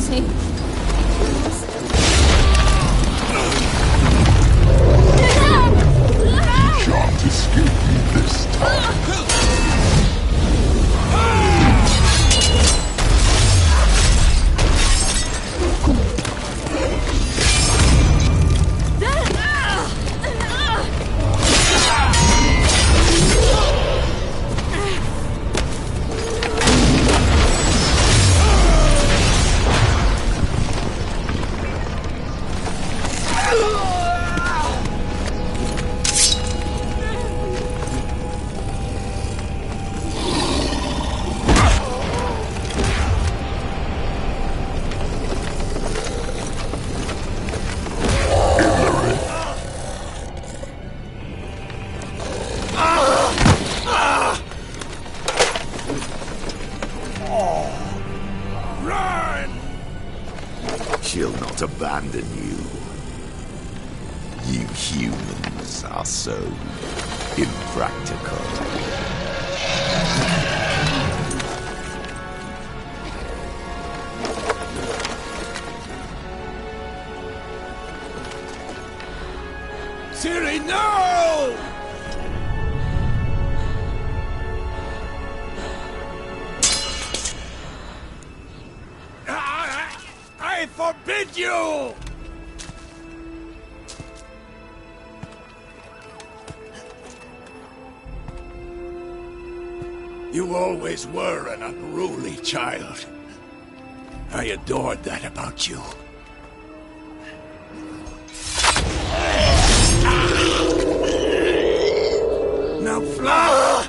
S20: see.
S19: Can't escape me this time.
S21: She'll not abandon you. You humans are so impractical.
S8: Ciri, no! I forbid you! You always were an unruly child. I adored that about you. Now fly!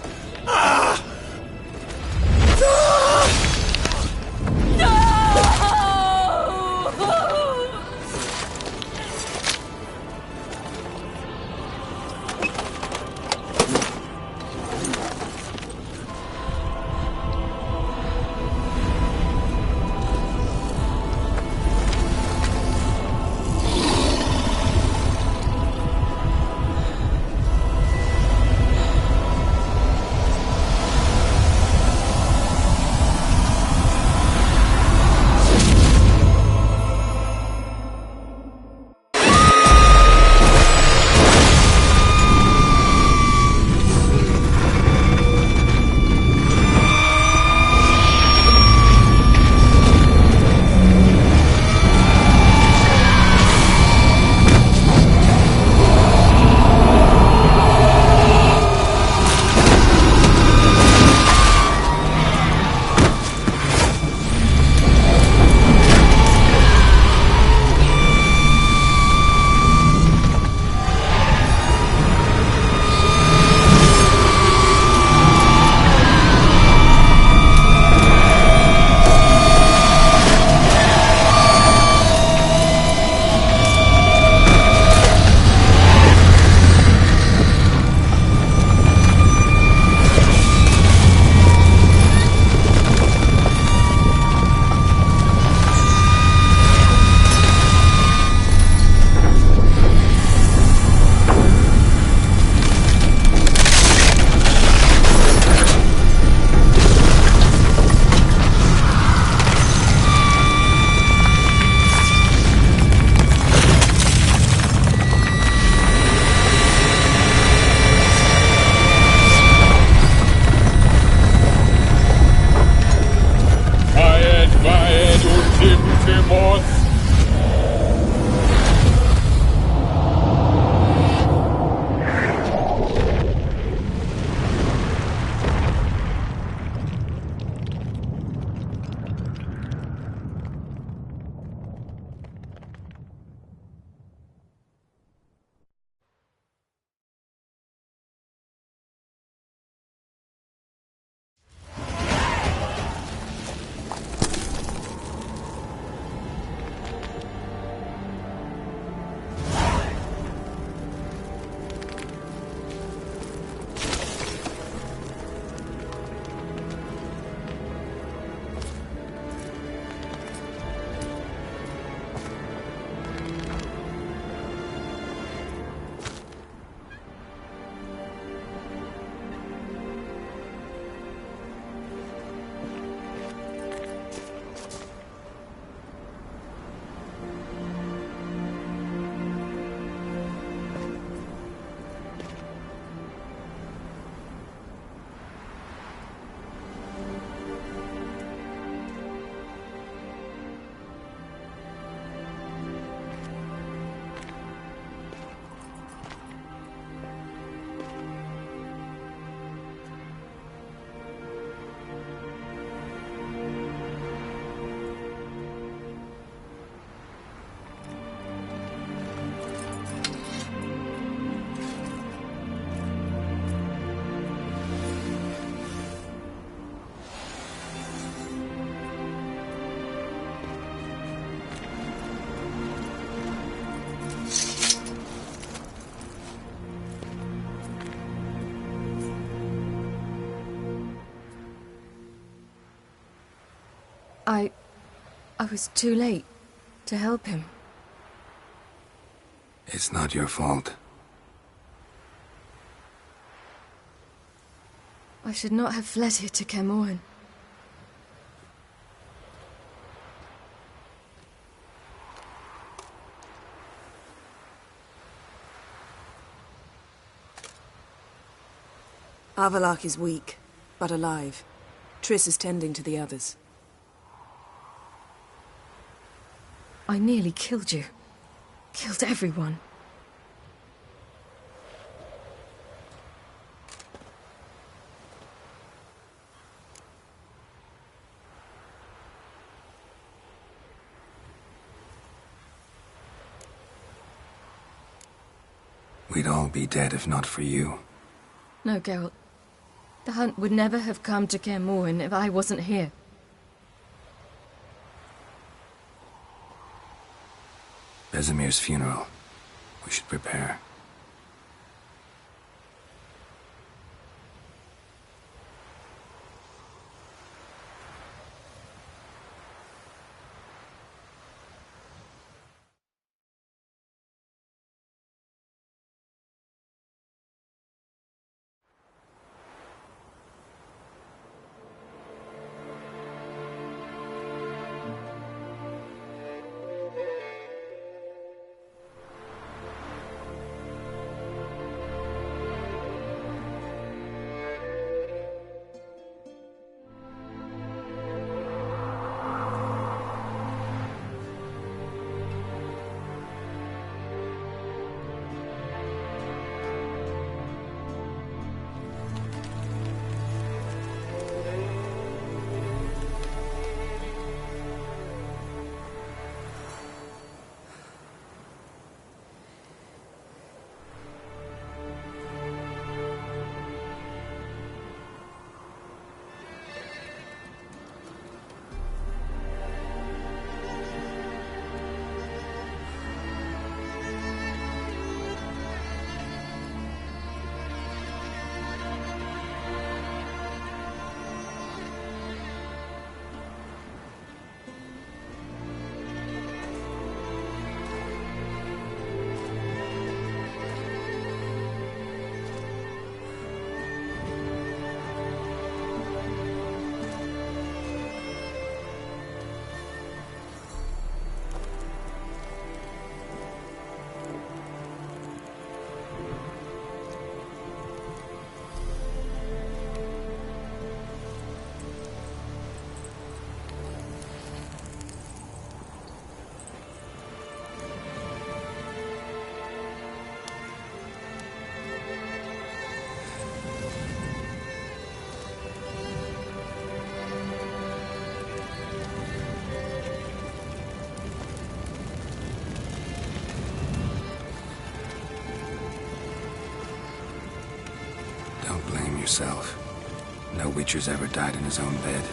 S10: I was too late to help him.
S3: It's not your fault.
S10: I should not have fled here to Kaer Morhen.
S17: Avallac'h is weak, but alive. Triss is tending to the others.
S10: I nearly killed you. Killed everyone.
S3: We'd all be dead if not for you.
S10: No, Geralt. The hunt would never have come to Kaer Morhen if I wasn't here.
S3: Vesemir's funeral. We should prepare. Don't blame yourself. No Witcher's ever died in his own bed.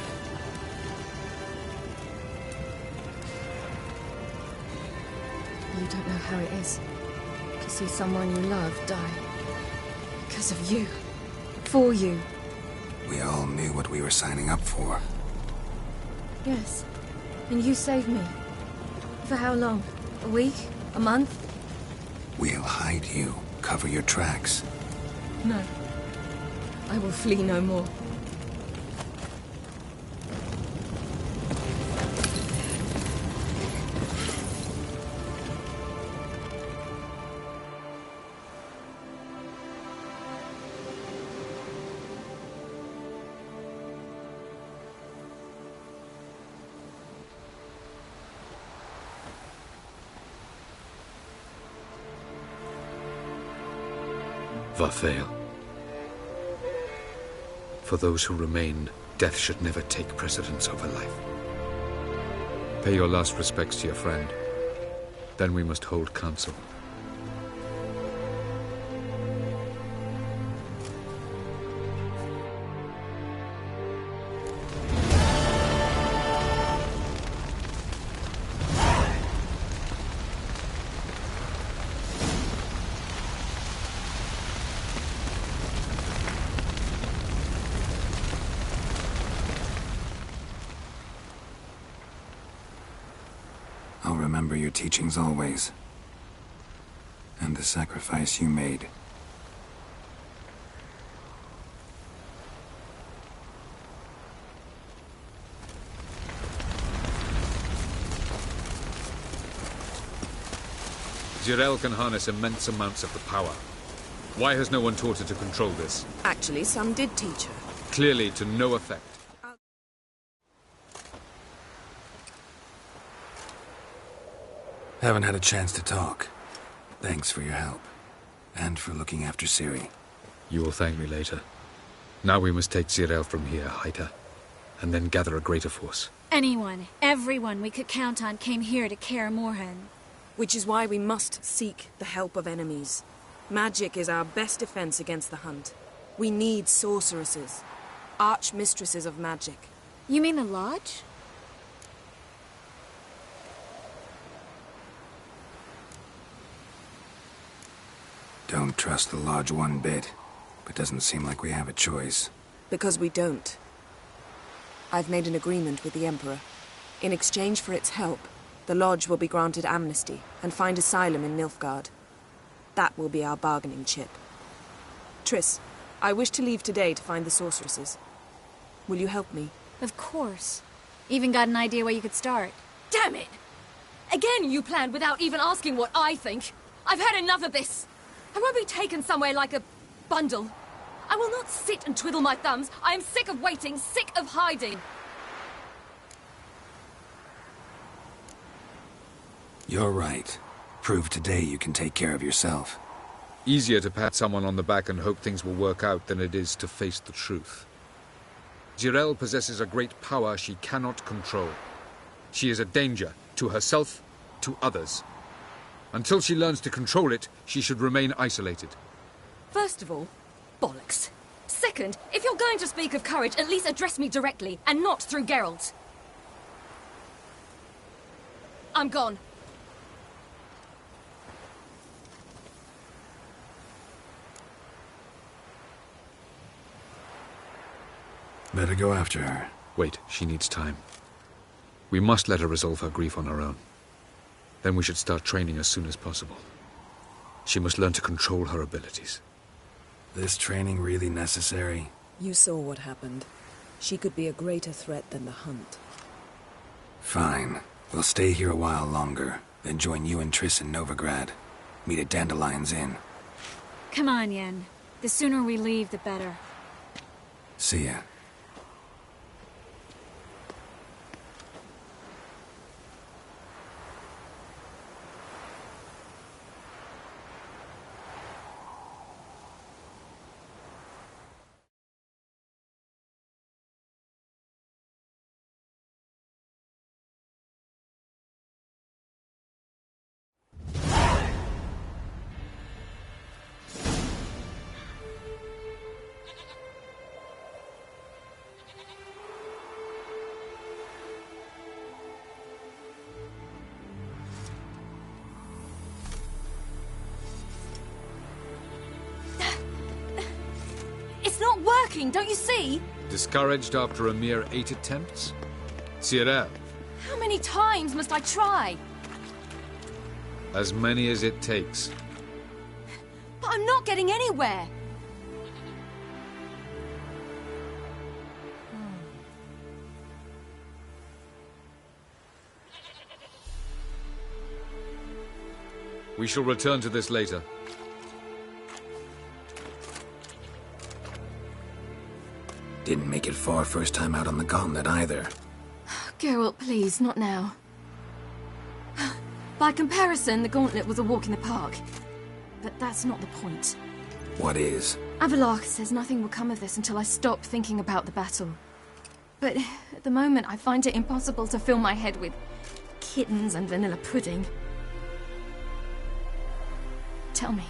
S10: You don't know how it is to see someone you love die. Because of you. For you.
S3: We all knew what we were signing up for.
S10: Yes. And you saved me. For how long? A week? A month?
S3: We'll hide you. Cover your tracks.
S10: No. I will flee no more.
S1: Varthael. For those who remain, death should never take precedence over life. Pay your last respects to your friend. Then we must hold council.
S3: I'll remember your teachings always. And the sacrifice you made.
S1: Zirael can harness immense amounts of the power. Why has no one taught her to control this?
S17: Actually, some did teach her.
S1: Clearly to no effect.
S3: Haven't had a chance to talk. Thanks for your help. And for looking after Ciri.
S1: You will thank me later. Now we must take Zirael from here, hide her, and then gather a greater force.
S12: Anyone, everyone we could count on came here to Kaer Morhen.
S17: Which is why we must seek the help of enemies. Magic is our best defense against the Hunt. We need sorceresses. Archmistresses of magic.
S12: You mean the Lodge?
S3: Don't trust the Lodge one bit, but doesn't seem like we have a choice.
S17: Because we don't. I've made an agreement with the Emperor. In exchange for its help, the Lodge will be granted amnesty and find asylum in Nilfgaard. That will be our bargaining chip. Triss, I wish to leave today to find the sorceresses. Will you help me?
S12: Of course. Even got an idea where you could start.
S20: Damn it! Again you planned without even asking what I think. I've had enough of this. I won't be taken somewhere like a bundle. I will not sit and twiddle my thumbs. I am sick of waiting, sick of hiding.
S3: You're right. Prove today you can take care of yourself.
S1: Easier to pat someone on the back and hope things will work out than it is to face the truth. Zirael possesses a great power she cannot control. She is a danger to herself, to others. Until she learns to control it, she should remain isolated.
S20: First of all, bollocks. Second, if you're going to speak of courage, at least address me directly, and not through Geralt. I'm gone.
S3: Better go after her.
S1: Wait, she needs time. We must let her resolve her grief on her own. Then we should start training as soon as possible. She must learn to control her abilities.
S3: This training really necessary?
S17: You saw what happened. She could be a greater threat than the Hunt.
S3: Fine. We'll stay here a while longer, then join you and Triss in Novigrad. Meet at Dandelion's Inn.
S12: Come on, Yen. The sooner we leave, the better.
S3: See ya.
S20: Don't you see?
S1: Discouraged after a mere 8 attempts? Zirael.
S20: How many times must I try?
S1: As many as it takes.
S20: But I'm not getting anywhere.
S1: We shall return to this later.
S3: Didn't make it far first time out on the gauntlet either.
S20: Geralt, please, not now. By comparison, the gauntlet was a walk in the park. But that's not the point.
S3: What is?
S20: Avallac'h says nothing will come of this until I stop thinking about the battle. But at the moment, I find it impossible to fill my head with kittens and vanilla pudding. Tell me,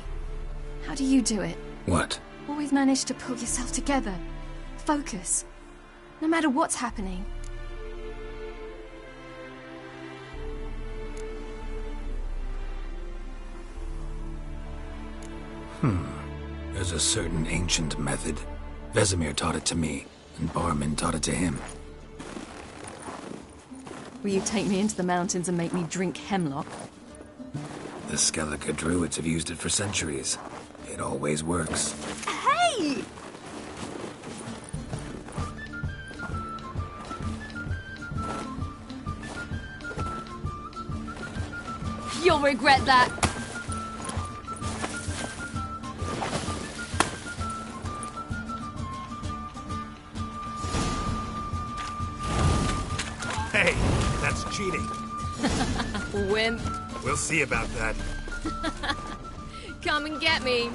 S20: how do you do it?
S3: What?
S20: Always manage to pull yourself together. Focus. No matter what's happening.
S3: There's a certain ancient method. Vesemir taught it to me, and Barman taught it to him.
S20: Will you take me into the mountains and make me drink hemlock?
S3: The Skellige druids have used it for centuries. It always works.
S20: Hey! You'll regret that.
S5: Hey, that's cheating.
S20: Wimp.
S5: We'll see about that.
S20: Come and get me.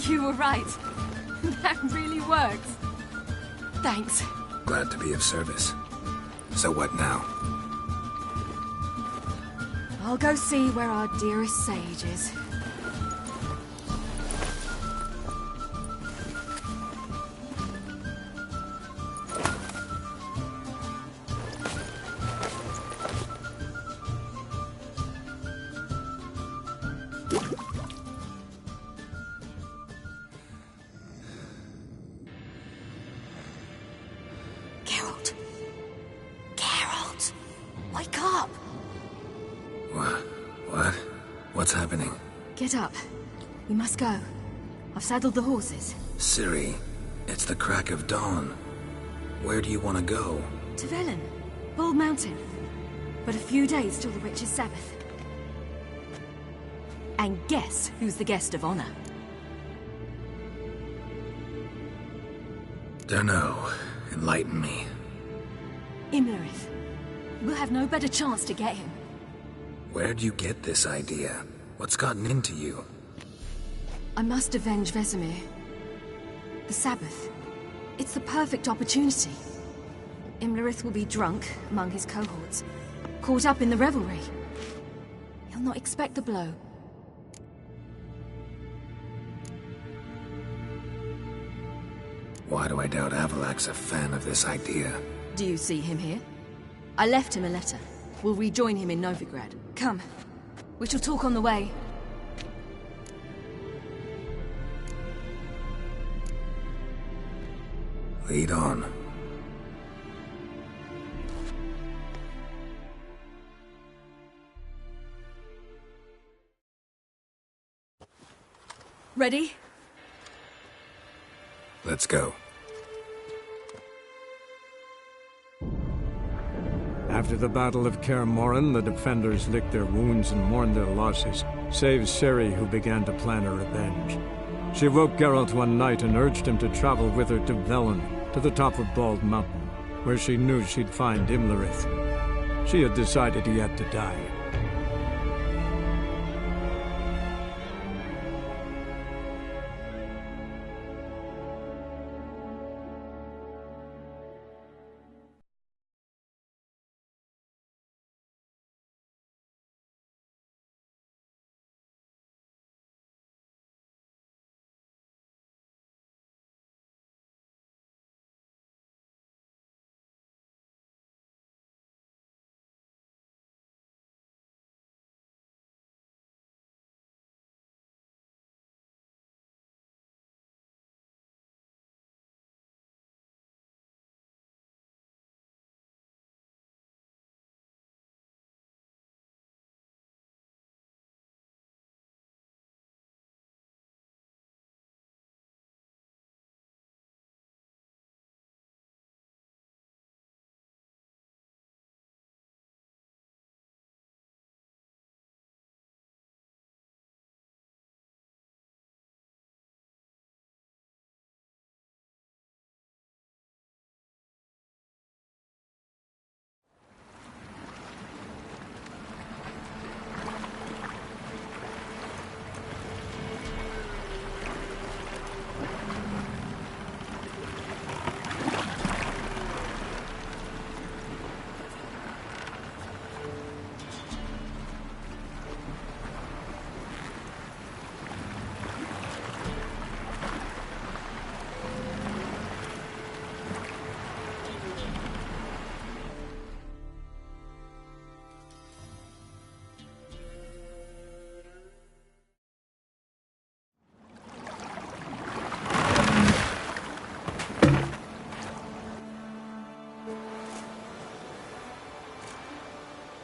S20: You were right. That really works. Thanks.
S3: Glad to be of service. So what now?
S10: I'll go see where our dearest sage is.
S20: Geralt. Geralt! Wake up!
S3: What? What's happening?
S10: Get up. We must go. I've saddled the horses.
S3: Ciri, it's the crack of dawn. Where do you want to go?
S10: To Velen. Bald Mountain. But a few days till the Witch's Sabbath. And guess who's the guest of honor?
S3: Dunno. Enlighten me.
S10: Imlerith. We'll have no better chance to get him.
S3: Where'd you get this idea? What's gotten into you?
S10: I must avenge Vesemir. The Sabbath. It's the perfect opportunity. Imlerith will be drunk among his cohorts, caught up in the revelry. He'll not expect the blow.
S3: Why do I doubt Avallac's a fan of this idea?
S20: Do you see him here? I left him a letter. We'll rejoin him in Novigrad. Come. We shall talk on the way.
S3: Lead on.
S20: Ready?
S3: Let's go.
S4: After the Battle of Kaer Morhen, the defenders licked their wounds and mourned their losses, save Ciri, who began to plan her revenge. She woke Geralt one night and urged him to travel with her to Velen, to the top of Bald Mountain, where she knew she'd find Imlerith. She had decided he had to die.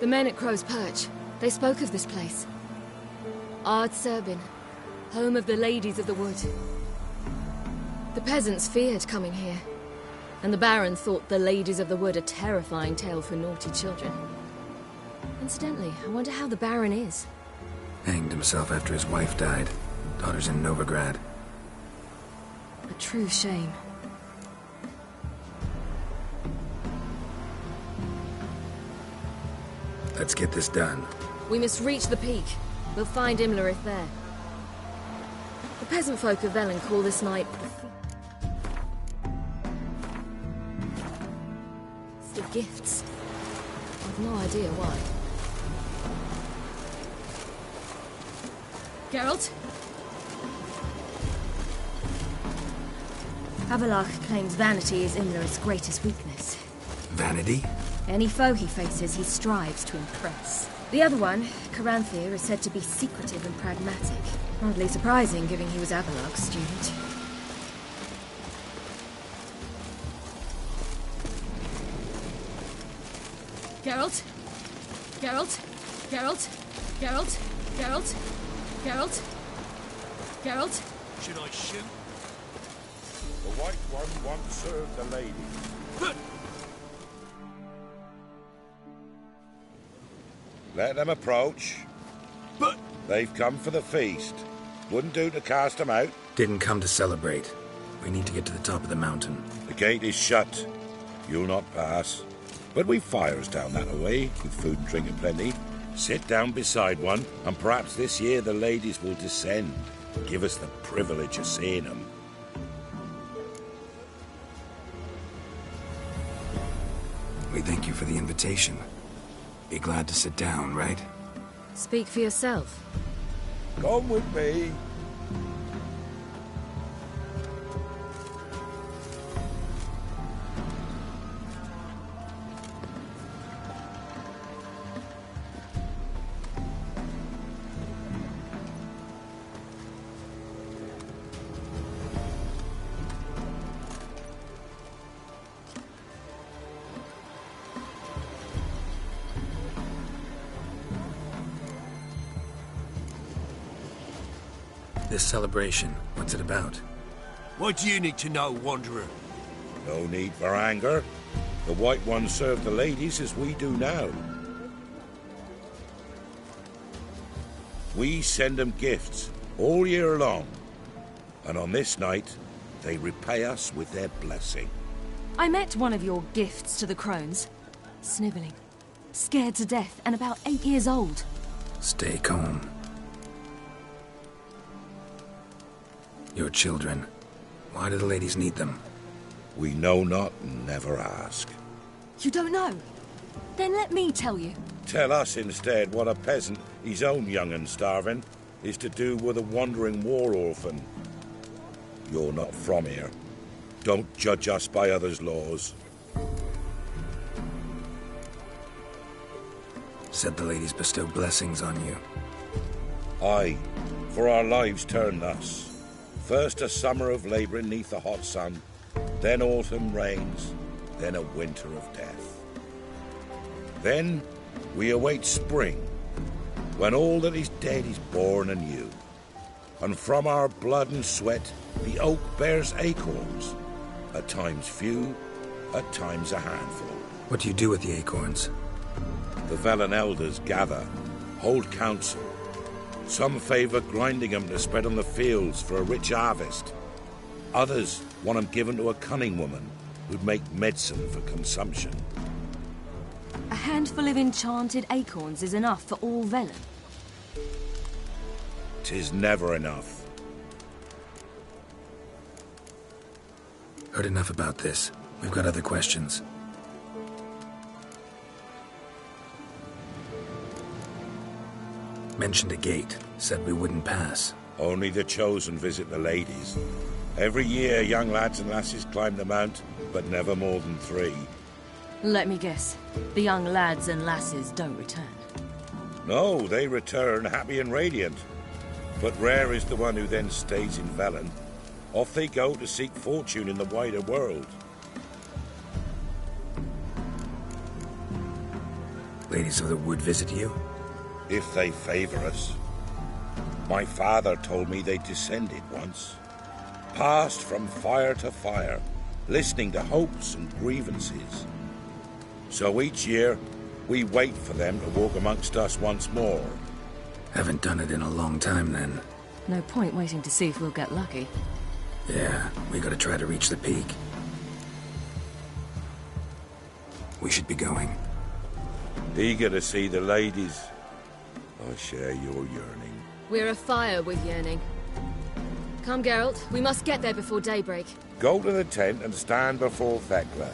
S20: The men at Crow's Perch, they spoke of this place. Ard Serbin, home of the Ladies of the Wood. The peasants feared coming here, and the Baron thought the Ladies of the Wood a terrifying tale for naughty children. Incidentally, I wonder how the Baron is.
S3: Hanged himself after his wife died. Daughter's in Novigrad.
S20: A true shame.
S3: Let's get this done.
S20: We must reach the peak. We'll find Imlerith there. The peasant folk of Velen call this night the Gifts. I've no idea why. Geralt? Avallac'h claims vanity is Imlerith's greatest weakness.
S3: Vanity?
S20: Any foe he faces, he strives to impress. The other one, Caranthir, is said to be secretive and pragmatic. Hardly surprising, given he was Avallac'h's student. Geralt? Geralt? Geralt? Geralt? Geralt? Geralt? Geralt?
S8: Should I shoot? The White One won't serve the lady. Let them approach. But they've come for the feast. Wouldn't do to cast them out.
S3: Didn't come to celebrate. We need to get to the top of the mountain.
S8: The gate is shut. You'll not pass. But we've fires down that way, with food and drink aplenty. Sit down beside one, and perhaps this year the ladies will descend. Give us the privilege of seeing them.
S3: We thank you for the invitation. Be glad to sit down, right?
S20: Speak for yourself.
S8: Come with me.
S3: This celebration, what's it about?
S7: What do you need to know, Wanderer?
S8: No need for anger. The White Ones serve the ladies as we do now. We send them gifts all year long. And on this night, they repay us with their blessing.
S10: I met one of your gifts to the crones. Snivelling. Scared to death and about 8 years old.
S3: Stay calm. Your children. Why do the ladies need them?
S8: We know not and never ask.
S10: You don't know? Then let me tell you.
S8: Tell us instead what a peasant, his own young and starving, is to do with a wandering war orphan. You're not from here. Don't judge us by others' laws.
S3: Said the ladies bestow blessings on you.
S8: Aye, for our lives turn thus. First a summer of labouring neath the hot sun, then autumn rains, then a winter of death. Then we await spring, when all that is dead is born anew. And from our blood and sweat the oak bears acorns, at times few, at times a handful.
S3: What do you do with the acorns?
S8: The Velen elders gather, hold council. Some favour grinding them to spread on the fields for a rich harvest. Others want them given to a cunning woman who'd make medicine for consumption.
S10: A handful of enchanted acorns is enough for all Velen.
S8: 'Tis never enough.
S3: Heard enough about this. We've got other questions. Mentioned a gate. Said we wouldn't pass.
S8: Only the chosen visit the ladies. Every year, young lads and lasses climb the mount, but never more than 3.
S10: Let me guess. The young lads and lasses don't return.
S8: No, they return happy and radiant. But rare is the one who then stays in Velen. Off they go to seek fortune in the wider world.
S3: Ladies of the Wood visit you?
S8: If they favour us. My father told me they descended once. Passed from fire to fire, listening to hopes and grievances. So each year, we wait for them to walk amongst us once more.
S3: Haven't done it in a long time, then.
S10: No point waiting to see if we'll get lucky.
S3: Yeah, we gotta try to reach the peak. We should be going.
S8: Eager to see the ladies. I share your yearning.
S20: We're afire with yearning. Come, Geralt. We must get there before daybreak.
S8: Go to the tent and stand before Thekla.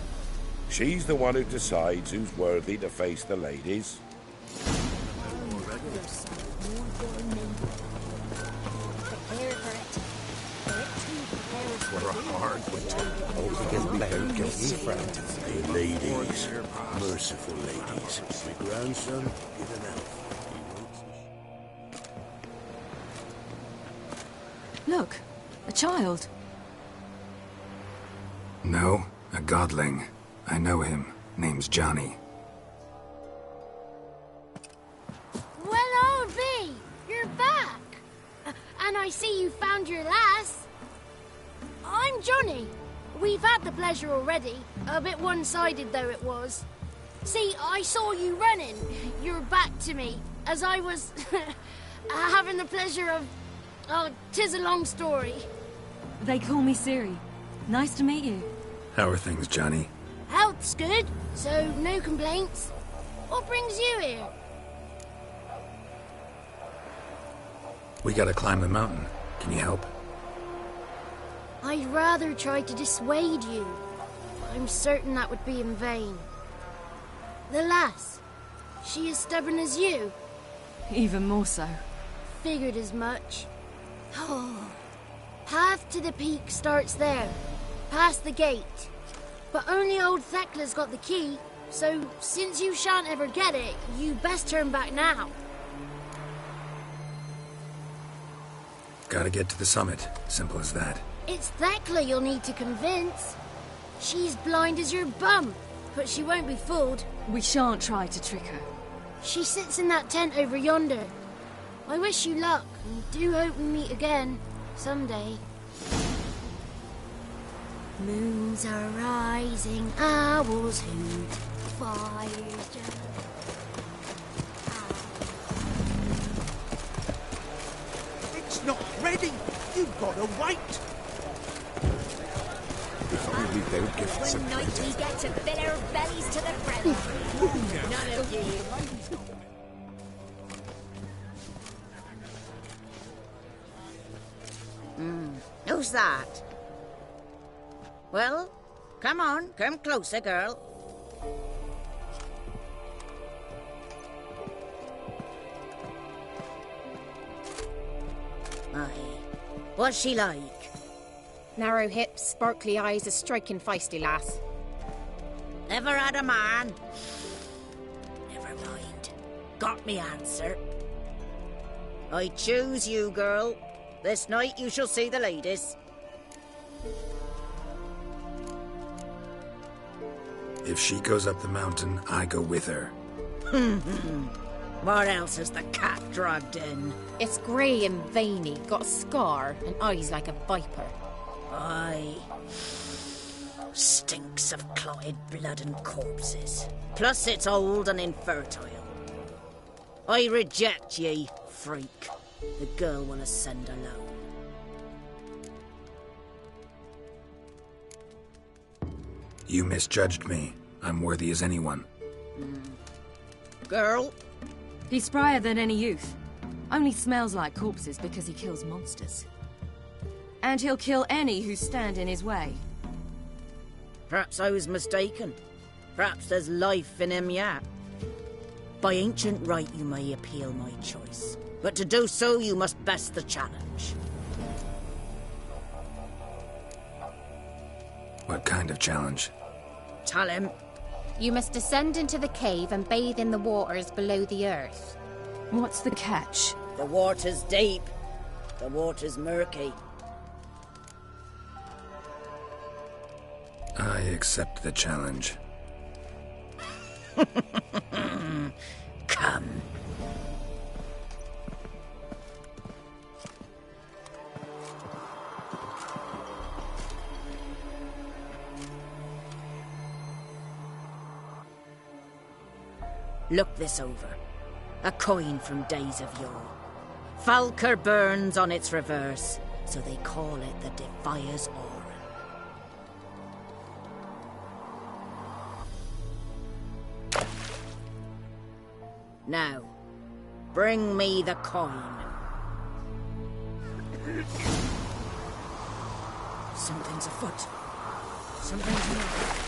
S8: She's the one who decides who's worthy to face the ladies. Hey, ladies, merciful ladies. My grandson is an elf.
S10: Look, a child.
S3: No, a godling. I know him. Name's Johnny.
S6: Well, old B, you're back. And I see you found your lass. I'm Johnny. We've had the pleasure already. A bit one-sided, though it was. See, I saw you running. Your back to me, as I was having the pleasure of... Oh, 'tis a long story.
S10: They call me Ciri. Nice to meet you.
S3: How are things, Johnny?
S6: Health's good, so no complaints. What brings you here?
S3: We gotta climb the mountain. Can you help?
S6: I'd rather try to dissuade you. I'm certain that would be in vain. The lass, she as stubborn as you?
S10: Even more so.
S6: Figured as much. Oh. Path to the peak starts there, past the gate. But only old Thekla's got the key, so since you shan't ever get it, you best turn back now.
S3: Gotta get to the summit. Simple as that.
S6: It's Thekla you'll need to convince. She's blind as your bum, but she won't be fooled.
S10: We shan't try to trick her.
S6: She sits in that tent over yonder. I wish you luck. Do hope we meet again, someday. Moons are rising, owls hoot, fires jump.
S5: It's not ready! You've got to wait!
S14: If only they would give us a
S9: One night we get to fill our bellies to the brim. None of you.
S22: Who's that? Well, come on, come closer, girl. Aye. What's she like?
S17: Narrow hips, sparkly eyes, a striking feisty lass.
S22: Never had a man. Never mind. Got me answer. I choose you, girl. This night you shall see the ladies.
S3: If she goes up the mountain, I go with her.
S22: What else is the cat dragged in?
S17: It's grey and veiny, got a scar, and eyes like a viper.
S22: Aye. Stinks of clotted blood and corpses. Plus it's old and infertile. I reject ye, freak. The girl will ascend alone.
S3: You misjudged me. I'm worthy as anyone.
S22: Girl?
S10: He's sprier than any youth. Only smells like corpses because he kills monsters. And he'll kill any who stand in his way.
S22: Perhaps I was mistaken. Perhaps there's life in him yet. By ancient right you may appeal my choice. But to do so you must best the challenge.
S3: What kind of challenge?
S22: Tell him.
S9: You must descend into the cave and bathe in the waters below the earth.
S10: What's the catch?
S22: The water's deep. The water's murky.
S3: I accept the challenge.
S22: Come. Look this over. A coin from days of yore. Falker burns on its reverse, so they call it the Defier's Aura. Now, bring me the coin. Something's afoot. Something's not.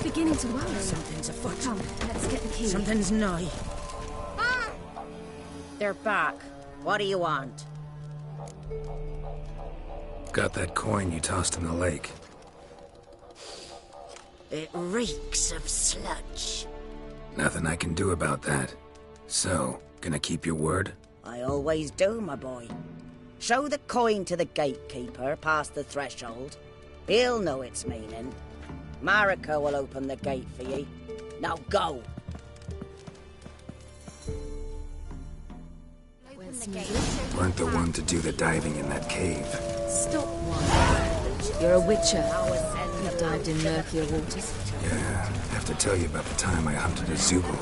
S10: Beginning to worry.
S22: Something's afoot.
S10: Come, let's get the key.
S22: Something's nigh. They're back. What do you want?
S3: Got that coin you tossed in the lake.
S22: It reeks of sludge.
S3: Nothing I can do about that. So, gonna keep your word?
S22: I always do, my boy. Show the coin to the gatekeeper past the threshold. He'll know its meaning. Marika will open the gate for ye. Now go!
S3: Weren't the one to do the diving in that cave.
S10: Stop one. You're a witcher. You've dived in murkier waters.
S3: Yeah, I have to tell you about the time I hunted a Zubu.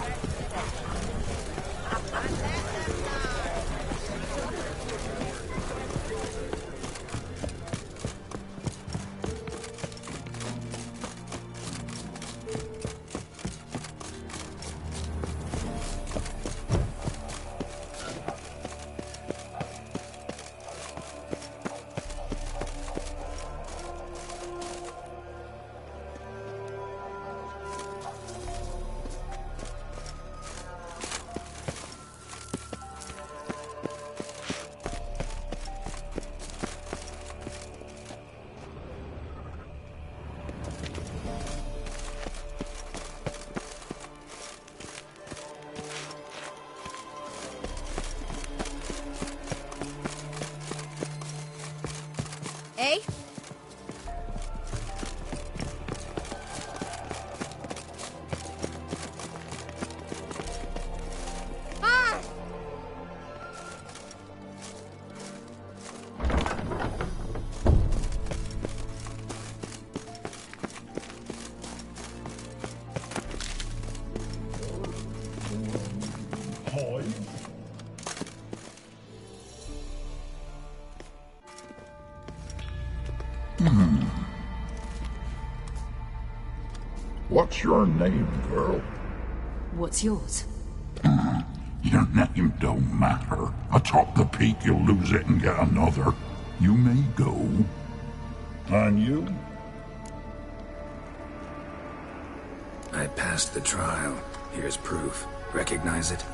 S20: Eh? Ah!
S19: What's your name, girl?
S10: What's yours?
S19: Your name don't matter. Atop the peak, you'll lose it and get another. You may go. And you?
S3: I passed the trial. Here's proof. Recognize it?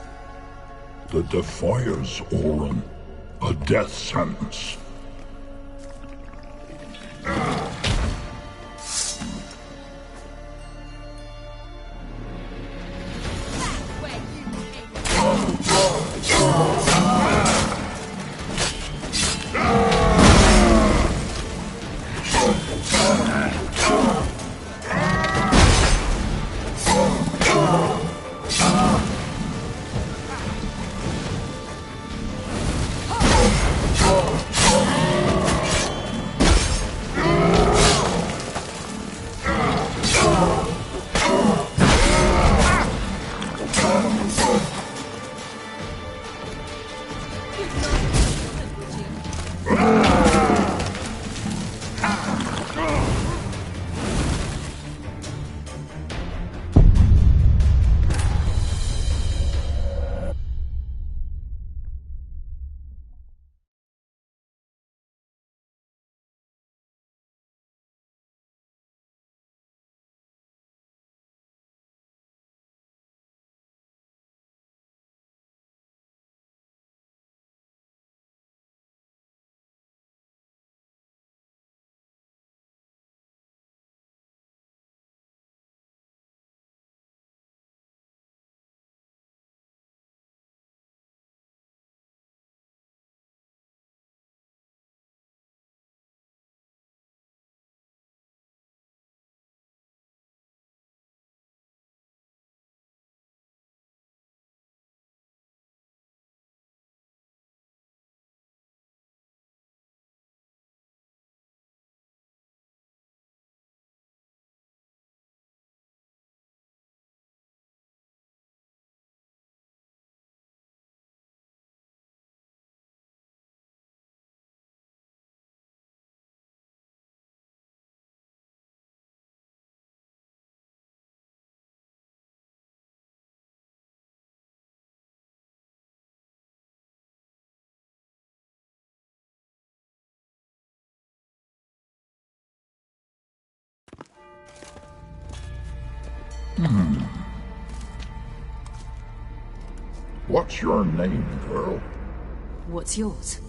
S19: The Defiers, Orin. A death sentence. What's your name, girl?
S10: What's yours?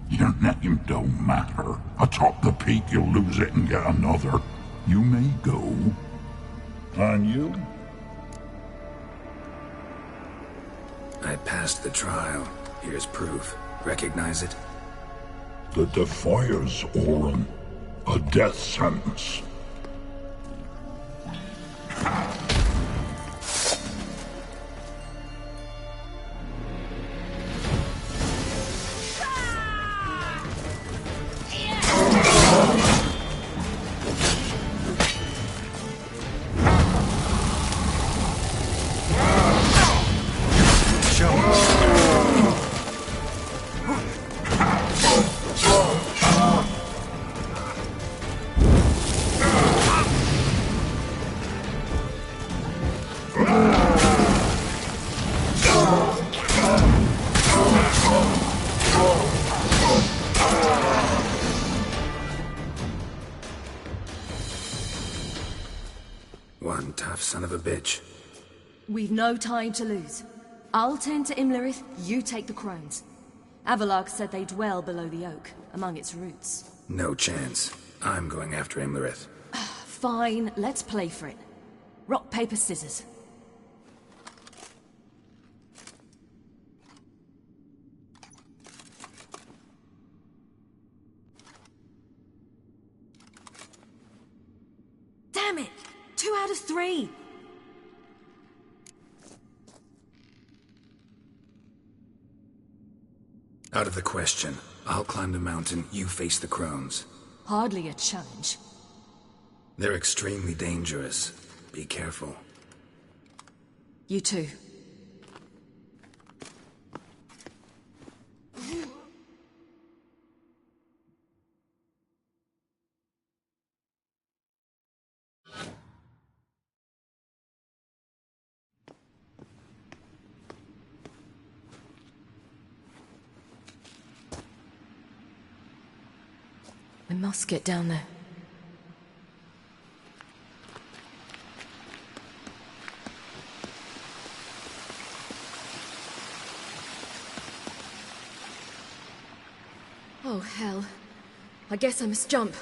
S19: Your name don't matter. Atop the peak, you'll lose it and get another. You may go. And you?
S3: I passed the trial. Here's proof. Recognize it?
S19: The Defiers, Orin. A death sentence.
S3: One tough son of a bitch.
S10: We've no time to lose. I'll tend to Imlerith, you take the crones. Avalok said they dwell below the oak, among its roots.
S3: No chance. I'm going after Imlerith.
S10: Fine, let's play for it. Rock, paper, scissors.
S20: had us 3.
S3: Out of the question. I'll climb the mountain, you face the crones.
S20: Hardly a challenge.
S3: They're extremely dangerous. Be careful.
S20: You too.
S10: We must get down there. Oh, hell. I guess I must jump.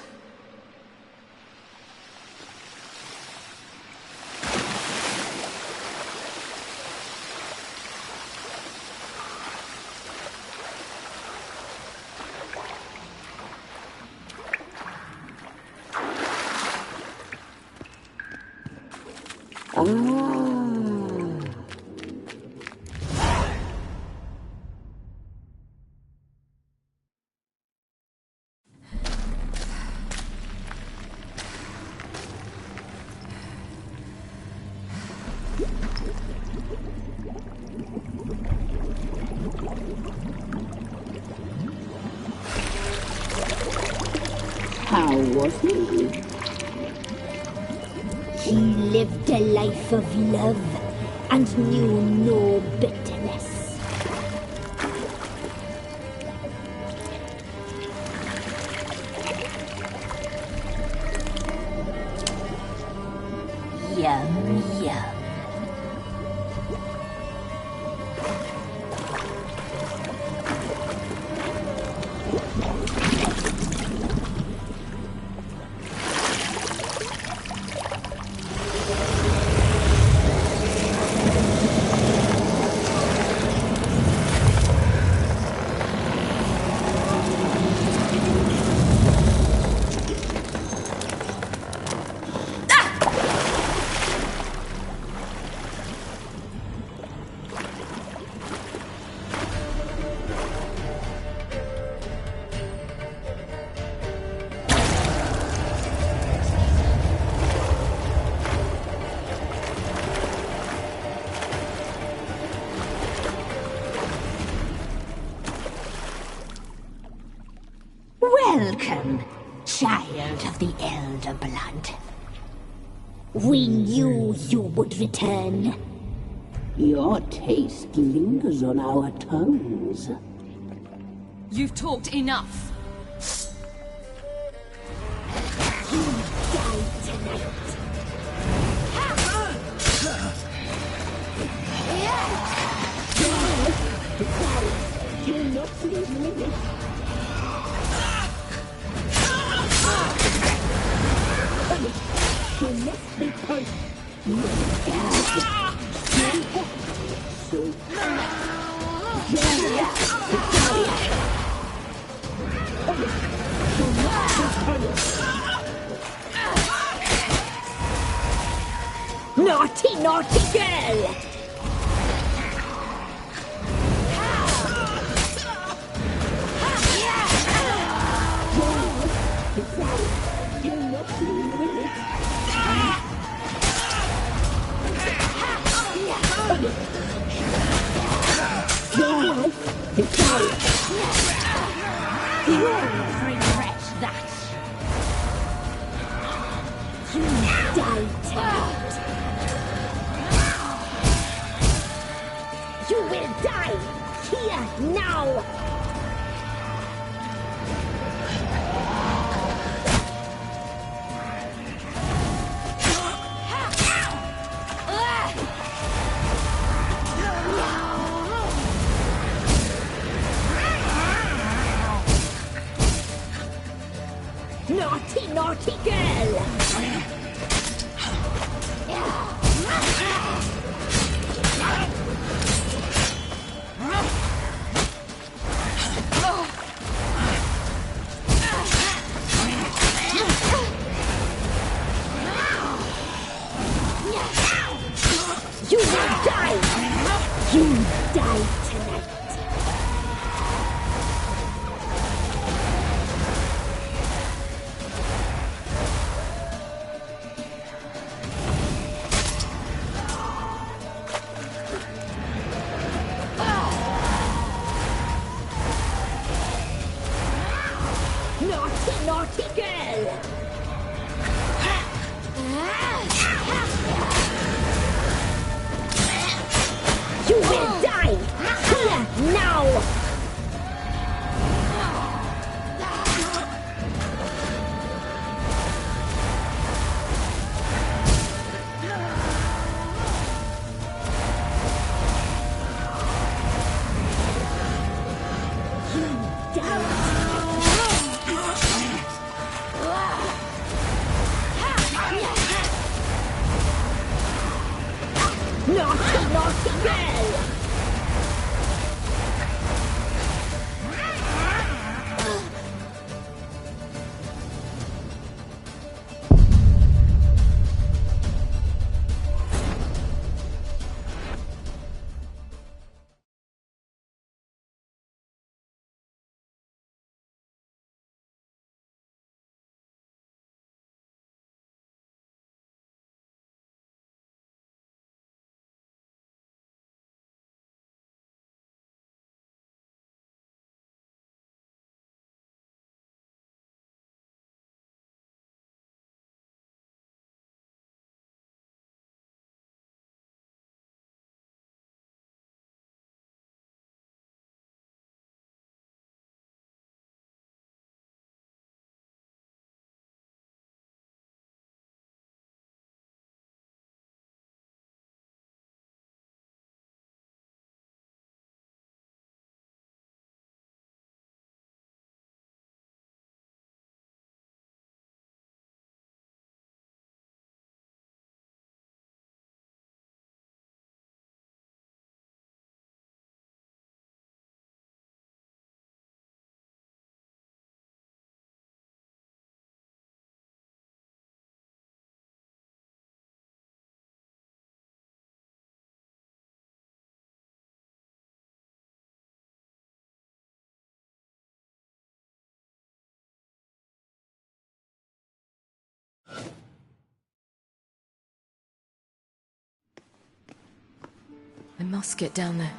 S11: How was he? He lived a life of love and knew no bitterness. Yum, yum. Welcome, child of the Elder Blood. We knew you would return. Your taste lingers on our tongues.
S20: You've talked enough.
S11: You died tonight. You're not leaving me. You must be punished. Naughty, naughty girl! Your life is sorry. You won't regret that. You die tonight. You will die here now. Naughty, naughty girl! Naughty, naughty girl! You will die! Here, now! Naughty, naughty girl!
S10: I must get down there.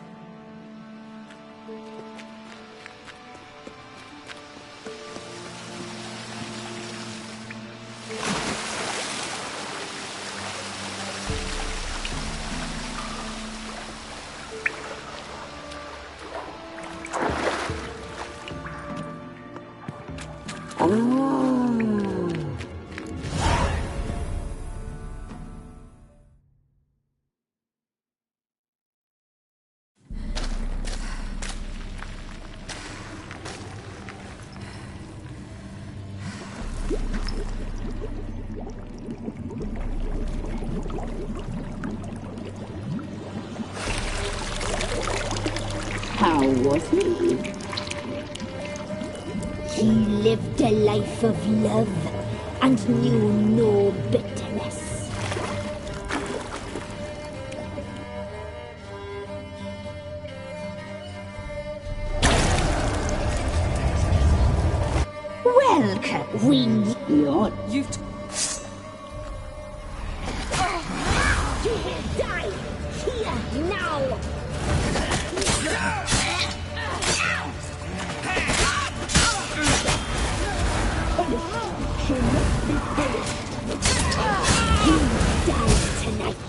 S11: How was he? He lived a life of love and knew no bitterness. Welcome, Wing. You've... You will die here now. You die tonight.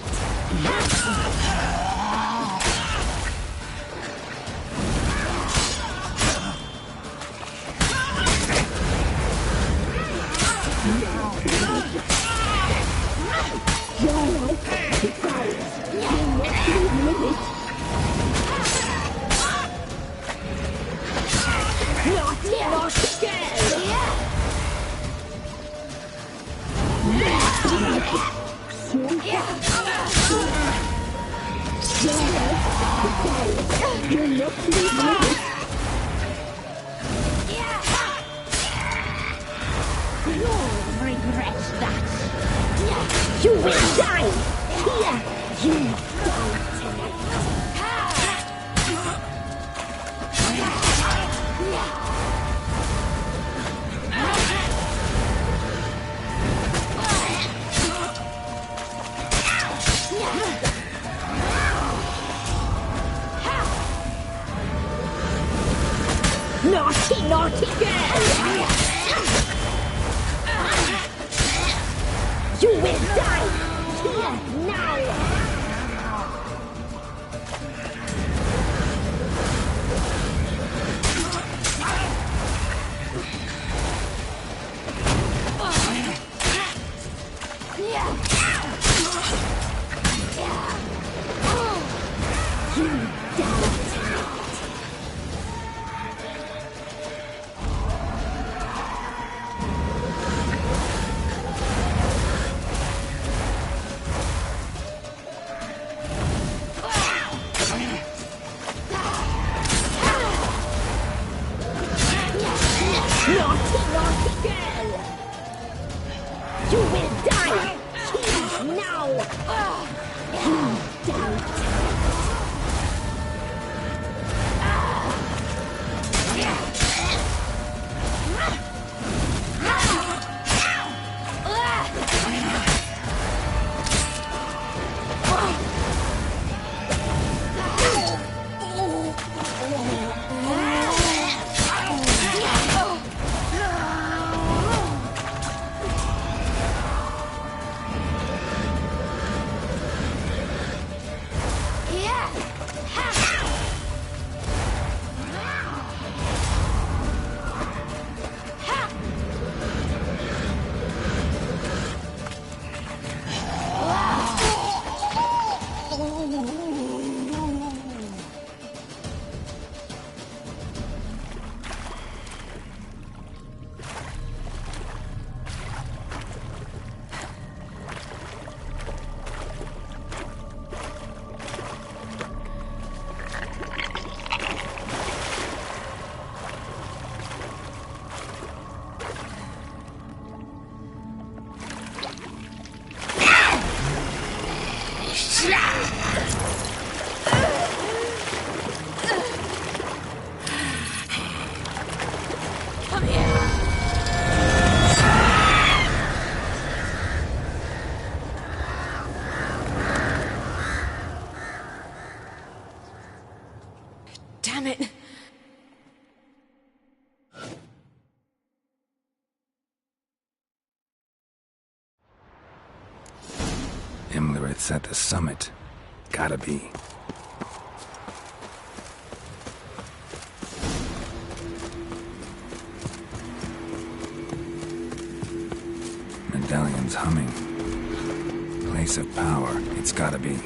S11: You'll regret that. You will die here. You die tonight. Naughty, naughty girl!
S3: Imlerith's at the summit. Gotta be. Medallion's humming. Place of power. It's gotta be.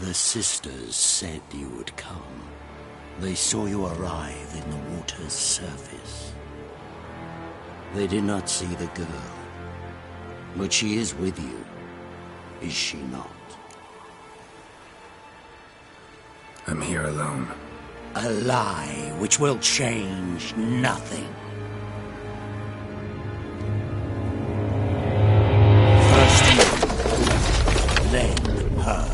S21: The sisters said you would come. They saw you arrive in the water's surface. They did not see the girl. But she is with you, is she not?
S3: I'm here alone.
S21: A lie which will change nothing. First you, then her.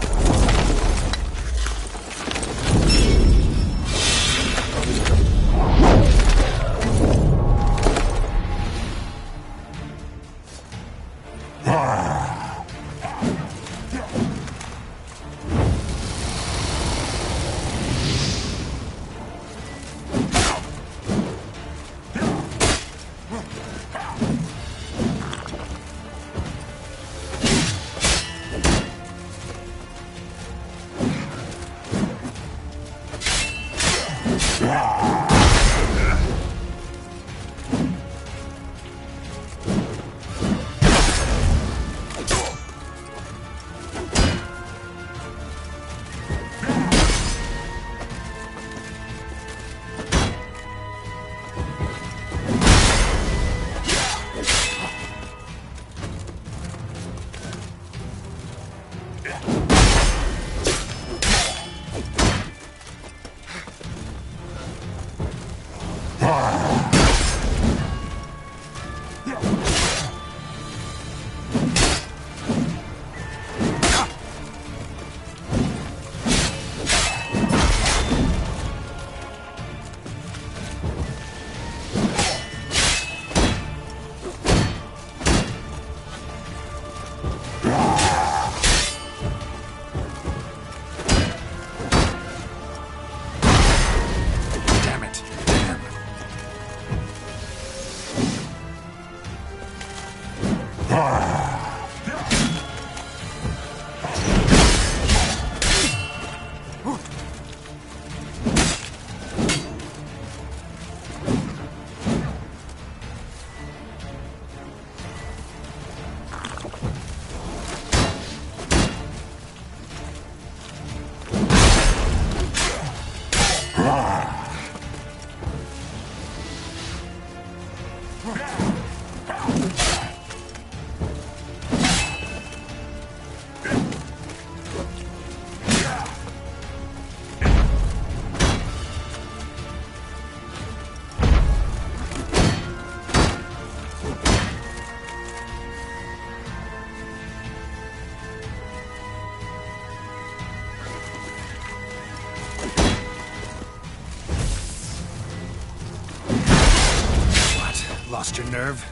S13: Lost your nerve?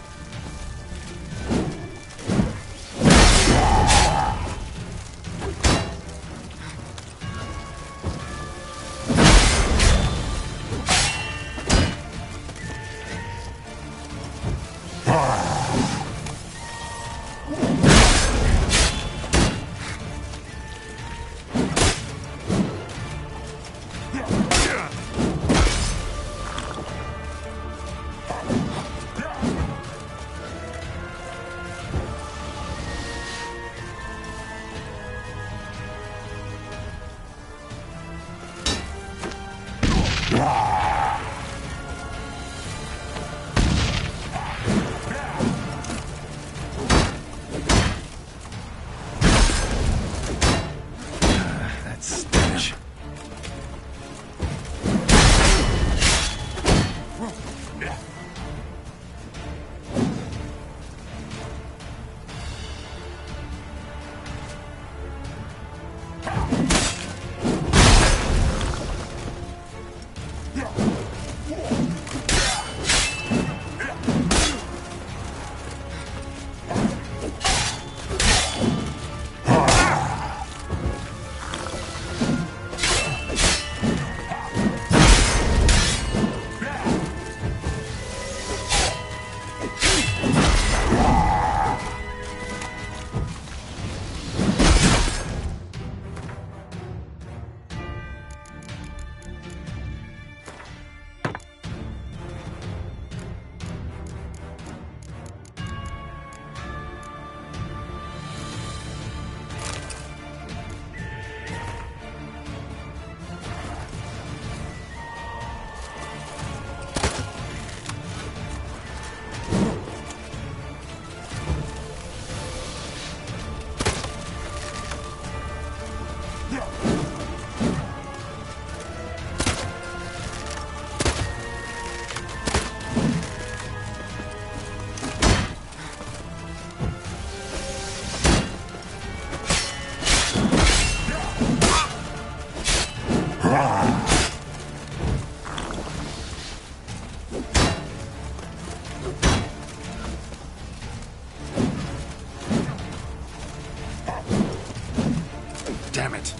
S3: Damn it.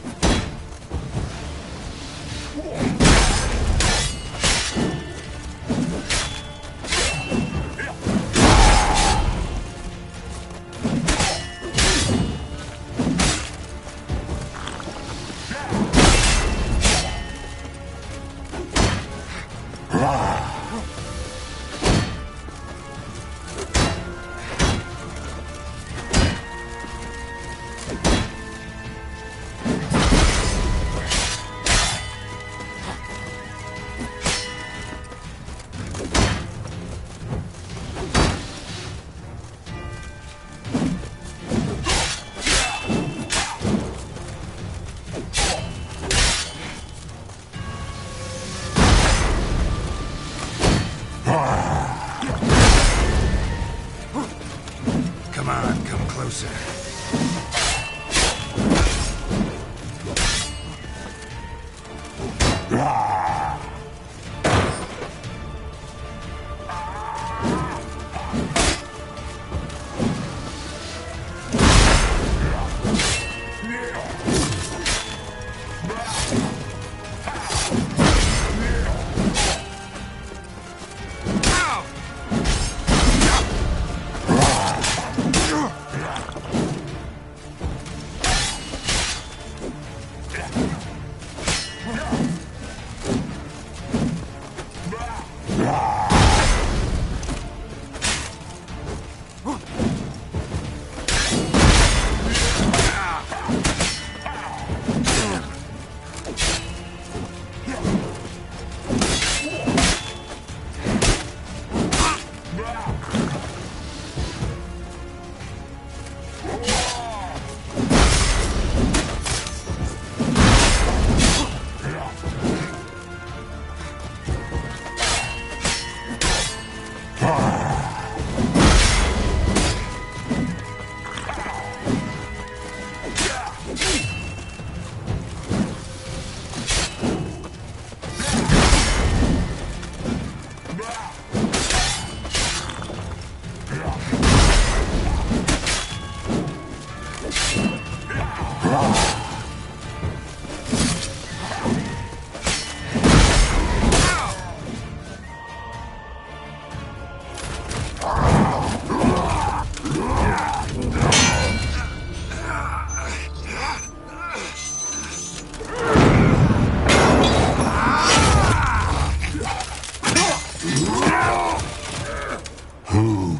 S3: Come on, come closer.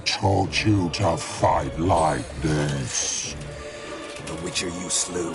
S19: Taught you to fight like this?
S3: The Witcher you slew.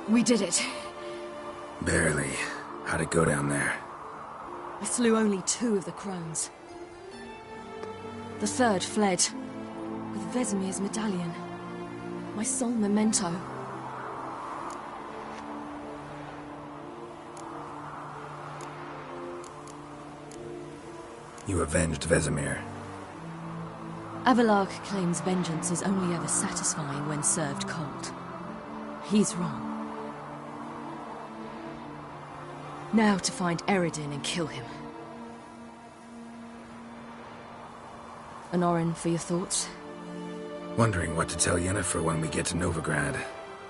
S20: We did it.
S3: Barely. How'd it go down there?
S20: I slew only 2 of the crones. The third fled, with Vesemir's medallion. My sole memento.
S3: You avenged Vesemir.
S20: Avelarch claims vengeance is only ever satisfying when served cold. He's wrong. Now to find Eredin and kill him.
S10: An Orin for your thoughts?
S3: Wondering what to tell Yennefer when we get to Novigrad.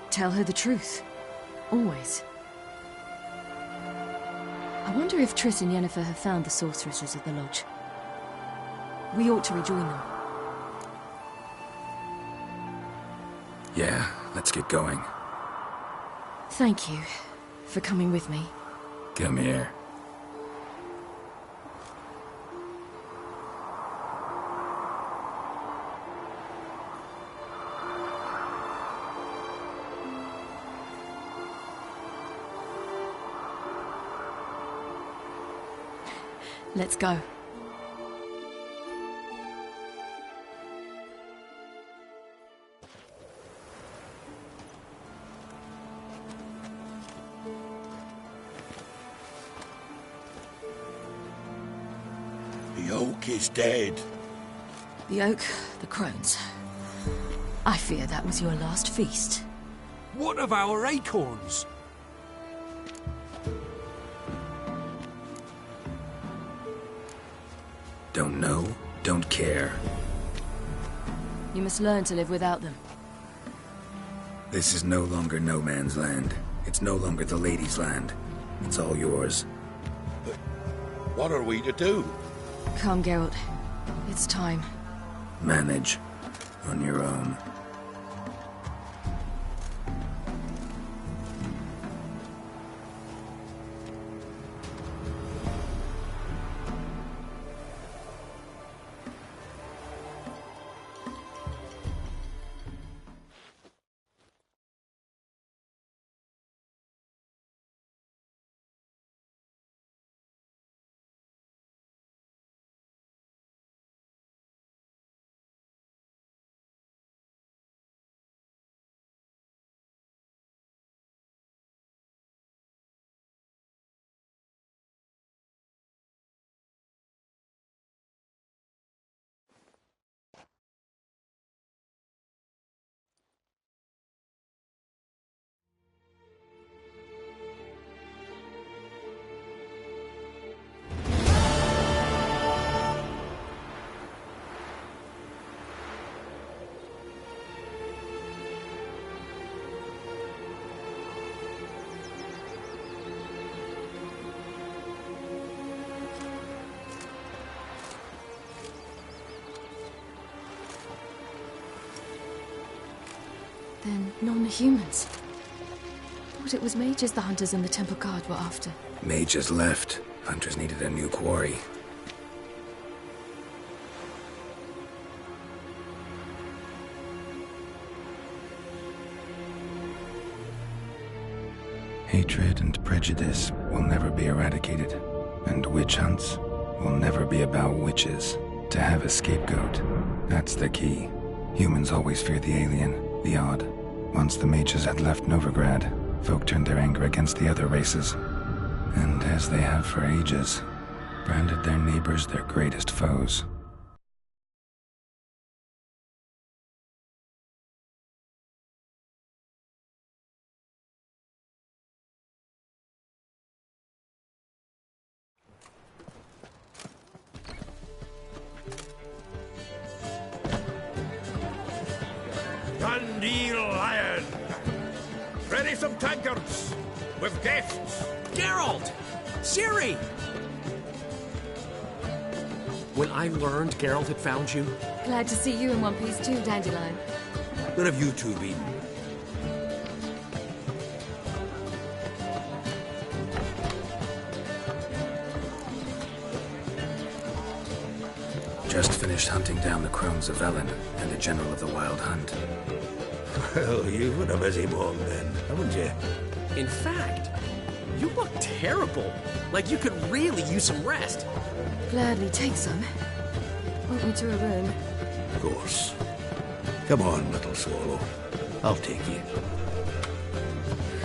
S10: Tell her the truth. Always. I wonder if Triss and Yennefer have found the sorceresses at the lodge. We ought to rejoin them.
S3: Yeah, let's get going.
S10: Thank you for coming with me.
S3: Come here.
S10: Let's go.
S19: The oak is dead.
S10: The oak, the crones. I fear that was your last feast.
S7: What of our acorns?
S3: Don't know, don't care.
S10: You must learn to live without them.
S3: This is no longer no man's land. It's no longer the lady's land. It's all yours.
S19: But what are we to do?
S10: Come, Geralt. It's time.
S3: Manage. On your own.
S10: Then none the humans. Thought it was mages the hunters and the temple guard were after.
S3: Mages left. Hunters needed a new quarry. Hatred and prejudice will never be eradicated, and witch hunts will never be about witches. To have a scapegoat, that's the key. Humans always fear the alien, the odd. Once the mages had left Novigrad, folk turned their anger against the other races, and as they have for ages, branded their neighbors their greatest foes.
S8: Dandelion! Ready some tankards! With guests!
S15: Geralt! Ciri! When I learned Geralt had found you...
S10: Glad to see you in one piece too, Dandelion.
S8: Where have you two been?
S3: Just finished hunting down the crones of Velen and the general of the Wild Hunt.
S8: Well, you've been a busy one then, haven't you?
S15: In fact, you look terrible. Like you could really use some rest.
S10: Gladly take some. Want me to a room?
S8: Of course. Come on, little swallow. I'll take you.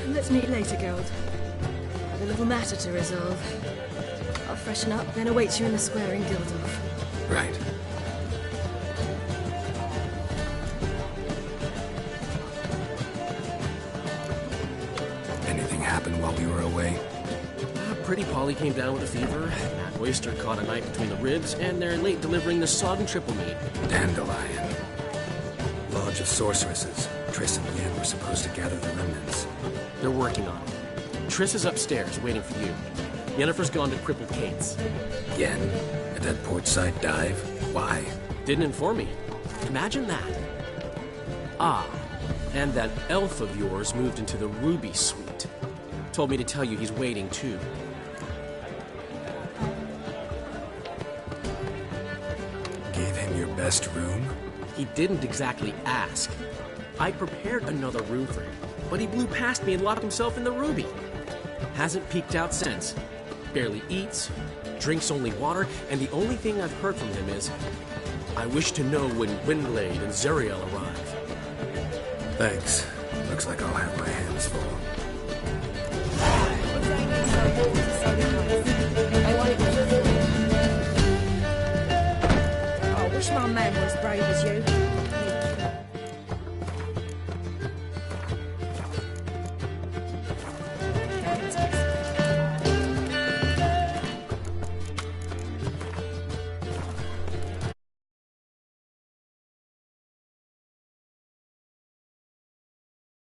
S10: Let's meet later, Geralt. Have a little matter to resolve. I'll freshen up, then await you in the square in Gildorf.
S3: Right. Anything happen while we were away?
S15: Pretty Polly came down with a fever, Matt Oyster caught a knife between the ribs, and they're late delivering the sodden triple meat.
S3: Dandelion. Lodge of Sorceresses. Triss and Yen were supposed to gather the remnants.
S15: They're working on it. Triss is upstairs, waiting for you. Yennefer's gone to Crippled Kate's.
S3: Yen? At that portside dive? Why?
S15: Didn't inform me. Imagine that. Ah, and that elf of yours moved into the Ruby Suite. Told me to tell you he's waiting, too.
S3: Gave him your best room?
S15: He didn't exactly ask. I prepared another room for him, but he blew past me and locked himself in the Ruby. Hasn't peeked out since. Barely eats, drinks only water, and the only thing I've heard from him is, I wish to know when Gwynblade and Zariel arrive.
S3: Thanks. Looks like I'll have my hands full.